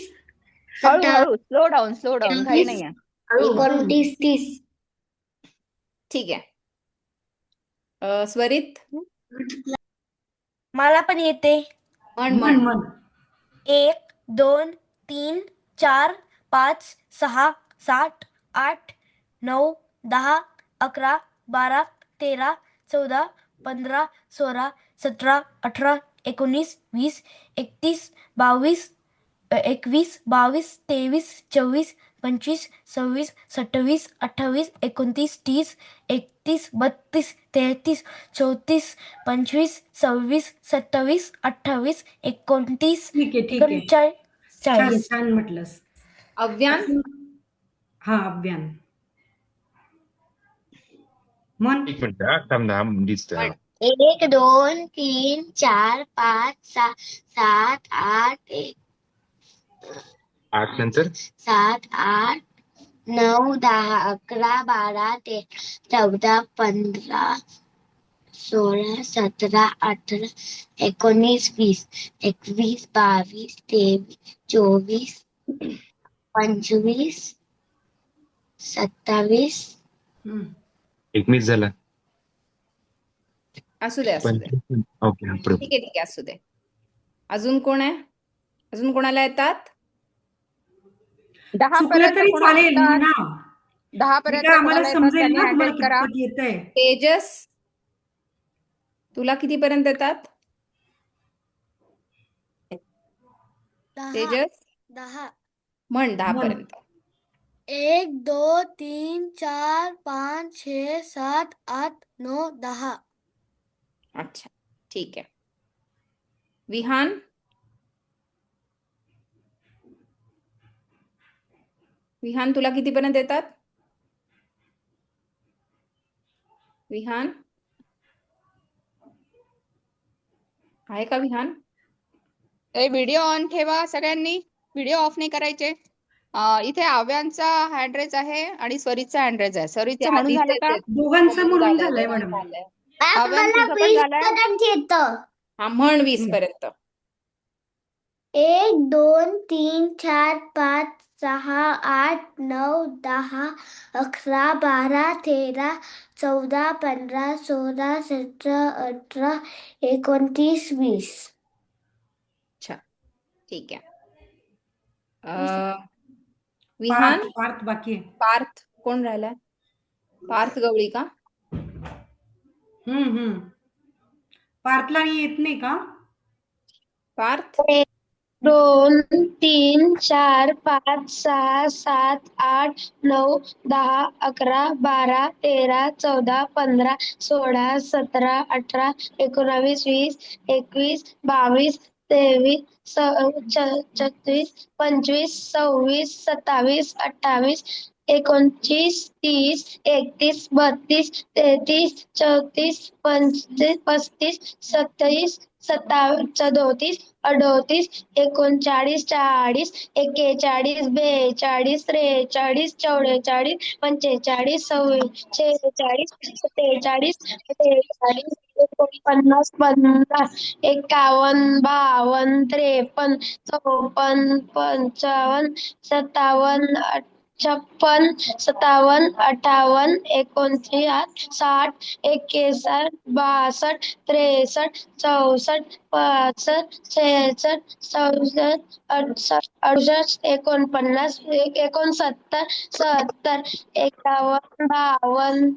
Speaker 3: हळूहळू स्लो डाऊन काही नाही आहे.
Speaker 8: 29 30.
Speaker 1: ठीक आहे. स्वरित
Speaker 2: मला पण येते.
Speaker 1: म्हण
Speaker 2: 1 2 3 4 5 6 7 8 9 10 11 12 13 14 15 16 17 18 19 20 21 22 21 22 23 24 25 26 27 28 29 30 31 32 33 34 25 26 27 28 29
Speaker 4: ठीक आहे.
Speaker 2: 40.
Speaker 4: छान म्हटलंस.
Speaker 1: अव्यान.
Speaker 4: हा अव्यान म्हण.
Speaker 5: एक मिनिट थांब दिसतंय.
Speaker 2: 1 2 3 4 5 6 7 8
Speaker 5: 8 नंतर
Speaker 2: 7 8 9 10 11 12 13 14 15 16 17 18 19 20 21 22 23 24 25 27
Speaker 5: एक मिस झाला.
Speaker 1: असू दे
Speaker 5: ओके
Speaker 1: ठीक आहे असू दे. अजून कोण आहे? अजून कोणाला येतात?
Speaker 3: 10
Speaker 4: चुकलं तरी चालेल ना.
Speaker 3: 10 पर्यंत
Speaker 4: आम्हाला
Speaker 3: कोणाला येतात
Speaker 4: समजेल
Speaker 3: त्यांनी
Speaker 4: ना
Speaker 3: हँड
Speaker 4: तुम्हाला
Speaker 3: रेज करा.
Speaker 4: कितपत येतंय.
Speaker 1: तेजस तुला कितीपर्यंत येतात? तेजस
Speaker 2: 10
Speaker 1: म्हण 10 पर्यंत.
Speaker 2: 1 2 3 4 5 6 7 8 9 10.
Speaker 1: अच्छा ठीक आहे. विहान तुला कितीपर्यंत येतात? विहान आहे का विहान?
Speaker 3: व्हिडिओ ऑन ठेवा सगळ्यांनी. व्हिडिओ ऑफ नाही करायचे. इथे आव्यांचा हँड रेज आहे आणि स्वरितचा हँड रेज आहे. स्वरितचं म्हणून झालं का?
Speaker 4: दोघांचं म्हणून झालंय मॅडम.
Speaker 3: आव्यान तुझं पण झालंय?
Speaker 1: हा म्हण 20 पर्यंत.
Speaker 2: 1 2 3 4 5 6 8 9 10 11 12 13 14 15 16 17 18 29 20.
Speaker 1: अच्छा, ठीक आहे. विहान,
Speaker 4: पार्थ बाकी आहे.
Speaker 1: पार्थ कोण राहिलाय? पार्थ गवळी का?
Speaker 4: पार्थला येत नाही का?
Speaker 1: पार्थ
Speaker 9: 1 2 3 4 5 6 7 8 9 10 11 12 13 14 15 16 17 18 19 20 21 22 23 34 25 26 27 28 29 30 31 32 33 34 35 35 37 37 38 39 40 41 42 43 44 45 46 47 48 49 50 51 52 53 54 55 57 56 57 58 59 60 61 62 63 64 65 66 67 68 68 49 69 70 71 52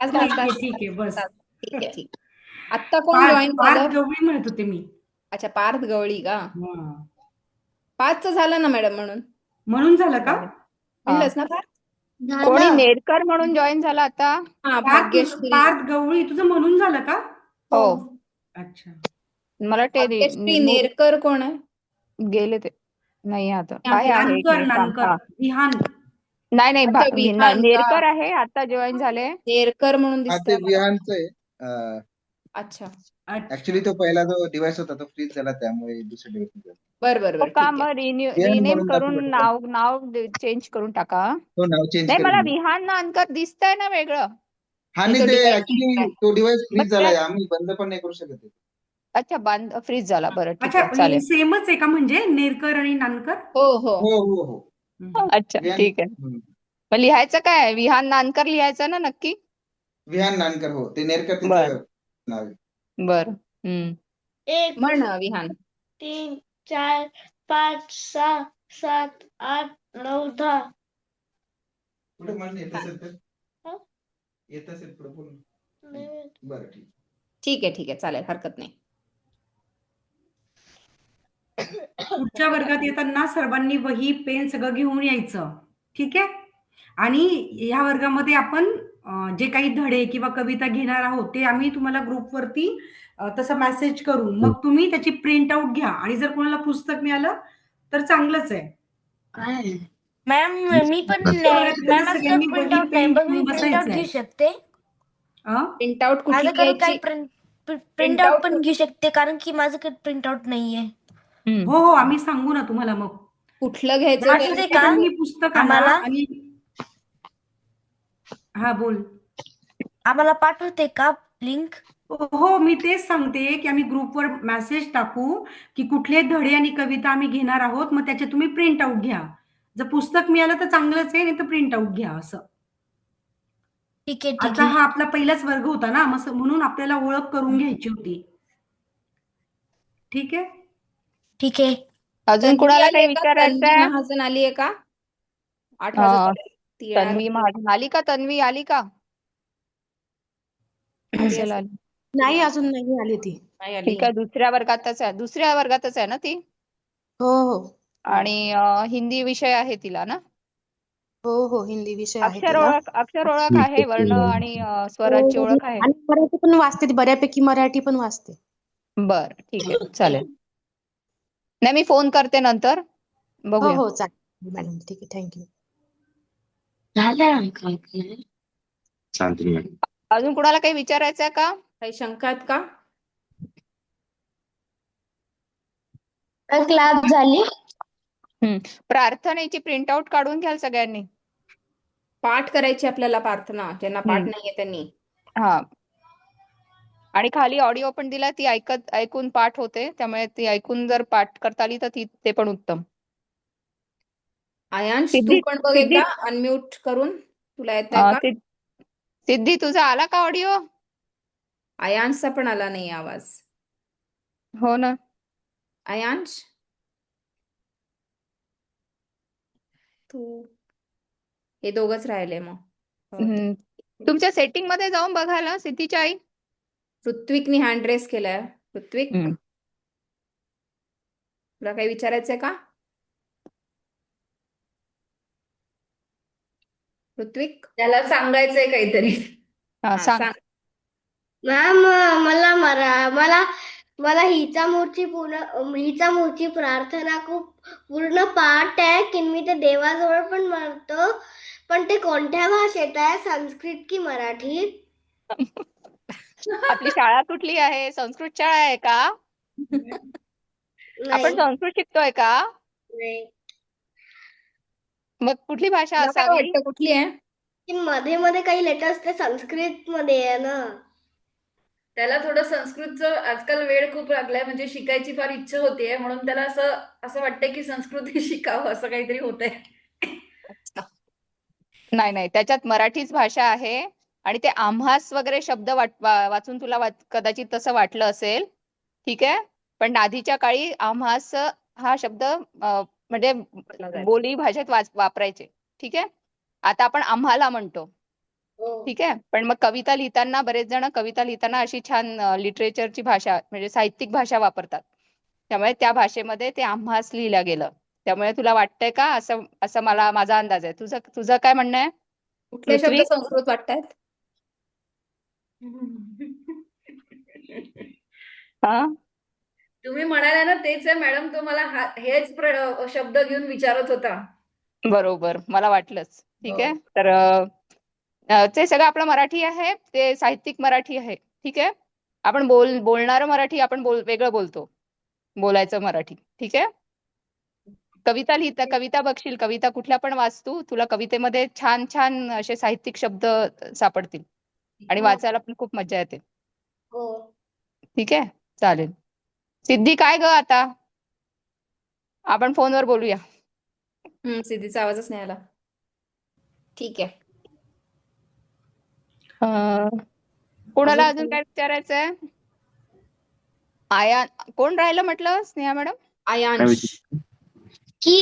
Speaker 4: ठीक आहे बस.
Speaker 1: ठीक आहे, ठीक. आत्ता कोण जॉईन
Speaker 4: पार्थ
Speaker 1: झालं?
Speaker 4: गवळी म्हणत होते मी.
Speaker 1: अच्छा, पार्थ गवळी का?
Speaker 4: हा.
Speaker 1: 5चं झालं ना मॅडम
Speaker 4: म्हणून झालं का?
Speaker 1: म्हणलंच ना पार्थ?
Speaker 3: कोणी नेरकर म्हणून जॉईन झाला आता?
Speaker 1: हा, भाग्यश्री.
Speaker 4: पार्थ गवळी तुझं म्हणून झालं का?
Speaker 1: हो.
Speaker 4: अच्छा.
Speaker 3: मला ते
Speaker 1: भाग्यश्री नेरकर कोण आहे?
Speaker 3: गेले ते नाही आता काय आहे एक मिनिट थांब.
Speaker 4: नानकर
Speaker 3: हा.
Speaker 4: विहान.
Speaker 3: नाही
Speaker 1: अच्छा, विहान का?
Speaker 3: नेरकर आहे आता जॉईन झाले.
Speaker 1: नेरकर म्हणून
Speaker 11: हा ते
Speaker 1: दिसतंय मला.
Speaker 11: विहानचं आहे.
Speaker 1: अच्छा,
Speaker 11: ऍक्च्युली तो पहिला जो डिव्हाइस होता तो फ्रीज झाला त्यामुळे दुसरा डिव्हाइस झाला.
Speaker 1: बर बर
Speaker 3: हो
Speaker 1: बर,
Speaker 3: का?
Speaker 1: ठीक आहे.
Speaker 3: मग
Speaker 11: विहान
Speaker 3: रिनेम
Speaker 11: म्हणून
Speaker 3: करून
Speaker 11: दाखवत होता.
Speaker 3: नाव चेंज करून टाका.
Speaker 11: तो नाव चेंज
Speaker 3: नाही, मला
Speaker 11: करेल मी.
Speaker 3: विहान नानकर दिसतंय ना वेगळं.
Speaker 11: हा
Speaker 1: नाही,
Speaker 11: नाही
Speaker 1: तो
Speaker 11: ते
Speaker 1: device
Speaker 11: ऍक्च्युली
Speaker 1: आहे.
Speaker 11: तो डिव्हाइस
Speaker 3: मग
Speaker 11: फ्रीज झालाय आम्ही बंद पण नाही करू शकत.
Speaker 3: अच्छा, फ्रीज झाला. बरं, ठीक
Speaker 4: अच्छा,
Speaker 3: आहे, चालेल.
Speaker 4: सेमच आहे का म्हणजे नेरकर आणि नानकर?
Speaker 1: हो हो.
Speaker 11: हो हो हो.
Speaker 3: अच्छा,
Speaker 11: विहान
Speaker 3: ठीक आहे. मग लिहायचं काय? विहान नानकर लिहायचं ना नक्की?
Speaker 11: विहान नानकर हो ते नेरकर
Speaker 3: बर
Speaker 11: तिचं नाव आहे.
Speaker 3: बर.
Speaker 2: 1
Speaker 1: म्हण विहान.
Speaker 2: 3 4 5 6 7 8 9 10.
Speaker 11: कुठे म्हणून येत असेल तर
Speaker 2: हा?
Speaker 11: येत असेल पुढे बोल. बरं ठीक.
Speaker 1: ठीक आहे, ठीक आहे, चालेल, हरकत नाही.
Speaker 4: पुढच्या वर्गात येताना सर्वांनी वही पेन सगळं घेऊन यायचं. ठीक आहे. आणि ह्या वर्गामध्ये आपण जे काही धडे किंवा कविता घेणार आहोत ते आम्ही तुम्हाला ग्रुपवरती तसं मेसेज करू. मग तुम्ही त्याची प्रिंट आउट घ्या आणि जर कोणाला पुस्तक मिळालं तर चांगलंच आहे.
Speaker 2: काय मॅम मी पण
Speaker 4: पुढच्या वर्गात
Speaker 2: मॅम
Speaker 4: कसं
Speaker 2: माझं
Speaker 4: सगळ्यांनी
Speaker 2: प्रिंट
Speaker 4: वही
Speaker 2: आउट नाही
Speaker 4: पेन
Speaker 2: बघ मी
Speaker 4: घेऊन
Speaker 2: प्रिंट आउट
Speaker 4: बसायचंय.
Speaker 2: घेऊ शकते.
Speaker 1: प्रिंट आउट कुठली
Speaker 2: माझ्याकडे काही
Speaker 1: घ्यायची?
Speaker 2: प्रिंट आउट पण घेऊ शकते कारण की माझ्याकडे प्रिंट आउट नाहीये.
Speaker 4: हो हो, आम्ही सांगू ना तुम्हाला मग.
Speaker 1: कुठलं घ्यायचं ते
Speaker 2: पाठवते का
Speaker 4: तुम्ही पुस्तक आणा
Speaker 2: आम्हाला?
Speaker 4: आणि हा बोल.
Speaker 2: आम्हाला पाठवते का लिंक?
Speaker 4: हो, मी तेच सांगते की आम्ही ग्रुपवर मेसेज टाकू की कुठले धडे आणि कविता आम्ही घेणार आहोत. मग त्याचे तुम्ही प्रिंट आउट घ्या. जर पुस्तक मिळालं तर चांगलंच आहे, नाही तर प्रिंट आउट घ्या असं.
Speaker 2: ठीक आहे ठीक
Speaker 4: आता
Speaker 2: आहे
Speaker 4: हा आपला पहिलाच वर्ग होता ना, मग म्हणून आपल्याला ओळख करून घ्यायची होती. ठीक आहे.
Speaker 2: ठीक आहे.
Speaker 3: अजून
Speaker 1: तन्वी
Speaker 3: कुणाला
Speaker 1: आली
Speaker 3: काही
Speaker 1: आहे का? तन्वी
Speaker 3: विचारायचंय?
Speaker 1: महाजन आली आहे का? 8 वाजत आले. ती येणार
Speaker 3: तन्वी
Speaker 1: होती.
Speaker 3: महाजन आली का? तन्वी आली का?
Speaker 1: आली
Speaker 3: असेल
Speaker 1: असेल.
Speaker 3: आली.
Speaker 9: नाही अजून नाही आली ती.
Speaker 1: नाही आली.
Speaker 3: ठीक आहे, दुसऱ्या वर्गातच आहे ना ती?
Speaker 9: हो हो
Speaker 3: आणि हिंदी विषय आहे तिला ना?
Speaker 9: हो हो हिंदी विषय आहे तिला.
Speaker 3: अक्षर ओळख आहे, वर्ण आणि स्वराची
Speaker 9: हो,
Speaker 3: ओळख आहे.
Speaker 9: आणि मराठी पण वाचते ती, बऱ्यापैकी मराठी पण वाचते.
Speaker 3: बर, ठीक आहे, चालेल. नाही, मी फोन करते नंतर,
Speaker 9: हो
Speaker 3: बघूया.
Speaker 9: हो चालेल मॅडम, ठीक आहे, थँक्यू.
Speaker 5: चालते मॅडम.
Speaker 3: अजून कुणाला काही विचारायचं आहे का?
Speaker 1: काही शंका आहेत का?
Speaker 2: क्लास झाली?
Speaker 3: प्रार्थनेची प्रिंट आउट काढून घ्याल सगळ्यांनी.
Speaker 1: पाठ करायची आपल्याला प्रार्थना. ज्यांना पाठ नाहीये त्यांनी.
Speaker 3: हा, आणि खाली ऑडिओ पण दिला, ती ऐकून पाठ होते, त्यामुळे ती ऐकून जर पाठ करता आली तर ते पण उत्तम.
Speaker 1: आयांश तू
Speaker 3: सिद्धी
Speaker 1: पण बघ
Speaker 3: सिद्धी
Speaker 1: एकदा अनम्यूट करून तुला येत आहे का?
Speaker 3: सिद्धी तुझा आला का ऑडिओ?
Speaker 1: आयांशचा पण आला नाही आवाज.
Speaker 3: हो ना.
Speaker 1: आयांश तू हे दोघच राहिले मग. हो,
Speaker 3: हम्म. तुमच्या सेटिंग मध्ये जाऊन बघायला सिद्धीच्या आई.
Speaker 1: ऋत्विकनी हँड रेस केलाय. ऋत्विक
Speaker 3: हम्म.
Speaker 1: तुला काही विचारायचंय का? ऋत्विक
Speaker 12: त्याला सांगायचंय काहीतरी.
Speaker 3: हा, सांग.
Speaker 8: मॅम मला मला हिचा मूळची प्रार्थना खूप पूर्ण पाठ आहे की मी ते देवाजवळ पण म्हणतो, पण ते कोणत्या भाषेत आहे, संस्कृत की मराठी?
Speaker 3: आपली शाळा कुठली आहे? संस्कृत शाळा आहे का? आपण संस्कृत शिकतोय का?
Speaker 8: नाही.
Speaker 3: मग कुठली भाषा
Speaker 1: तुला काय
Speaker 3: असावी?
Speaker 1: वाटतं कुठली आहे?
Speaker 8: की मध्ये मध्ये काही लेटर्स ते संस्कृत मध्ये आहे ना.
Speaker 12: त्याला थोडं संस्कृतचं आजकाल वेळ खूप लागलाय, म्हणजे शिकायची फार इच्छा होतीये, म्हणून त्याला असं वाटतंय की संस्कृत शिकावं, असं काहीतरी होतंय.
Speaker 3: नाही, त्याच्यात मराठीच भाषा आहे आणि ते आम्हास वगैरे शब्द वाचून तुला कदाचित तसं वाटलं असेल. ठीक आहे, पण आधीच्या काळी आम्हास हा शब्द म्हणजे बोली भाषेत वापरायचे. ठीक आहे, आता आपण आम्हाला म्हणतो. ठीक आहे, पण मग कविता लिहिताना बरेच जण कविता लिहिताना अशी छान लिटरेचरची भाषा म्हणजे साहित्यिक भाषा वापरतात. त्यामुळे त्या भाषेमध्ये ते आम्हास लिहिलं गेलं. त्यामुळे तुला वाटतंय का असं माझा अंदाज आहे. तुझं काय म्हणणं आहे?
Speaker 1: कुठले शब्द
Speaker 3: ऋत्विक?
Speaker 1: संस्कृत वाटतायत?
Speaker 3: हा,
Speaker 12: तुम्ही म्हणाले ना तेच आहे मॅडम, तो मला हेच शब्द घेऊन विचारत होता.
Speaker 3: बरोबर, मला वाटलंच. ठीक
Speaker 12: हो.
Speaker 3: आहे, तर ते सगळं आपलं मराठी आहे, ते साहित्यिक मराठी आहे. ठीक आहे, आपण बोलणारं मराठी आपण वेगळं बोलतो, बोलायचं मराठी. ठीक आहे, कविता बघशील, कविता कुठल्या पण वाचतू, तुला कवितेमध्ये छान छान असे साहित्यिक शब्द सापडतील आणि वाचायला पण खूप मजा येते.
Speaker 8: हो.
Speaker 3: ठीक आहे, चालेल. सिद्धी काय ग, आता आपण फोनवर बोलूया.
Speaker 1: सिद्धीचा आवाजच नाही आला. ठीक आहे.
Speaker 3: कोणाला अजून काय विचारायचंय? कोण राहिलं म्हटलं? स्नेहा मॅडम.
Speaker 1: आयांश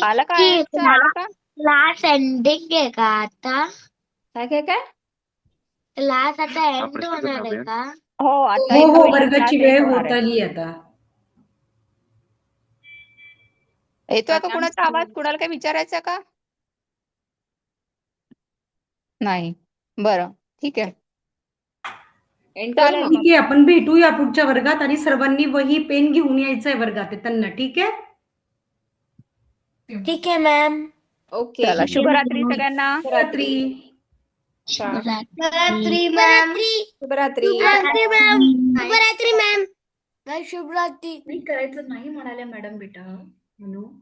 Speaker 3: आला का? आला का?
Speaker 2: क्लास एंडिंग आहे का आता?
Speaker 1: काय काय काय
Speaker 2: क्लास आता एंड होणार आहे का?
Speaker 3: हो, आता
Speaker 4: हो
Speaker 3: एका
Speaker 4: हो,
Speaker 3: वेळेला
Speaker 4: वर्गाची
Speaker 3: class
Speaker 4: वेळ
Speaker 3: end होणार
Speaker 4: होत
Speaker 3: आहे.
Speaker 4: आली आता.
Speaker 3: येतोय का
Speaker 1: आयांश
Speaker 3: कुणाचा आवाज? कुणाला काही विचारायचं का? नाही, बरं, ठीक आहे.
Speaker 1: एंड करू
Speaker 3: चालेल
Speaker 1: मग.
Speaker 4: ठीक आहे, आपण भेटूया पुढच्या वर्गात आणि सर्वांनी वही पेन घेऊन यायचंय वर्गात येताना. ठीक आहे.
Speaker 2: ठीक आहे मॅम.
Speaker 1: ओके.
Speaker 3: चला, शुभरात्री सगळ्यांना.
Speaker 4: रात्री
Speaker 8: शुभरात्री मॅम.
Speaker 1: शुभरात्री.
Speaker 2: शुभरात्री मॅम. शुभरात्री मॅम. शुभरात्री.
Speaker 12: नाही करायचं नाही म्हणाल्या मॅडम बेटा म्हणून.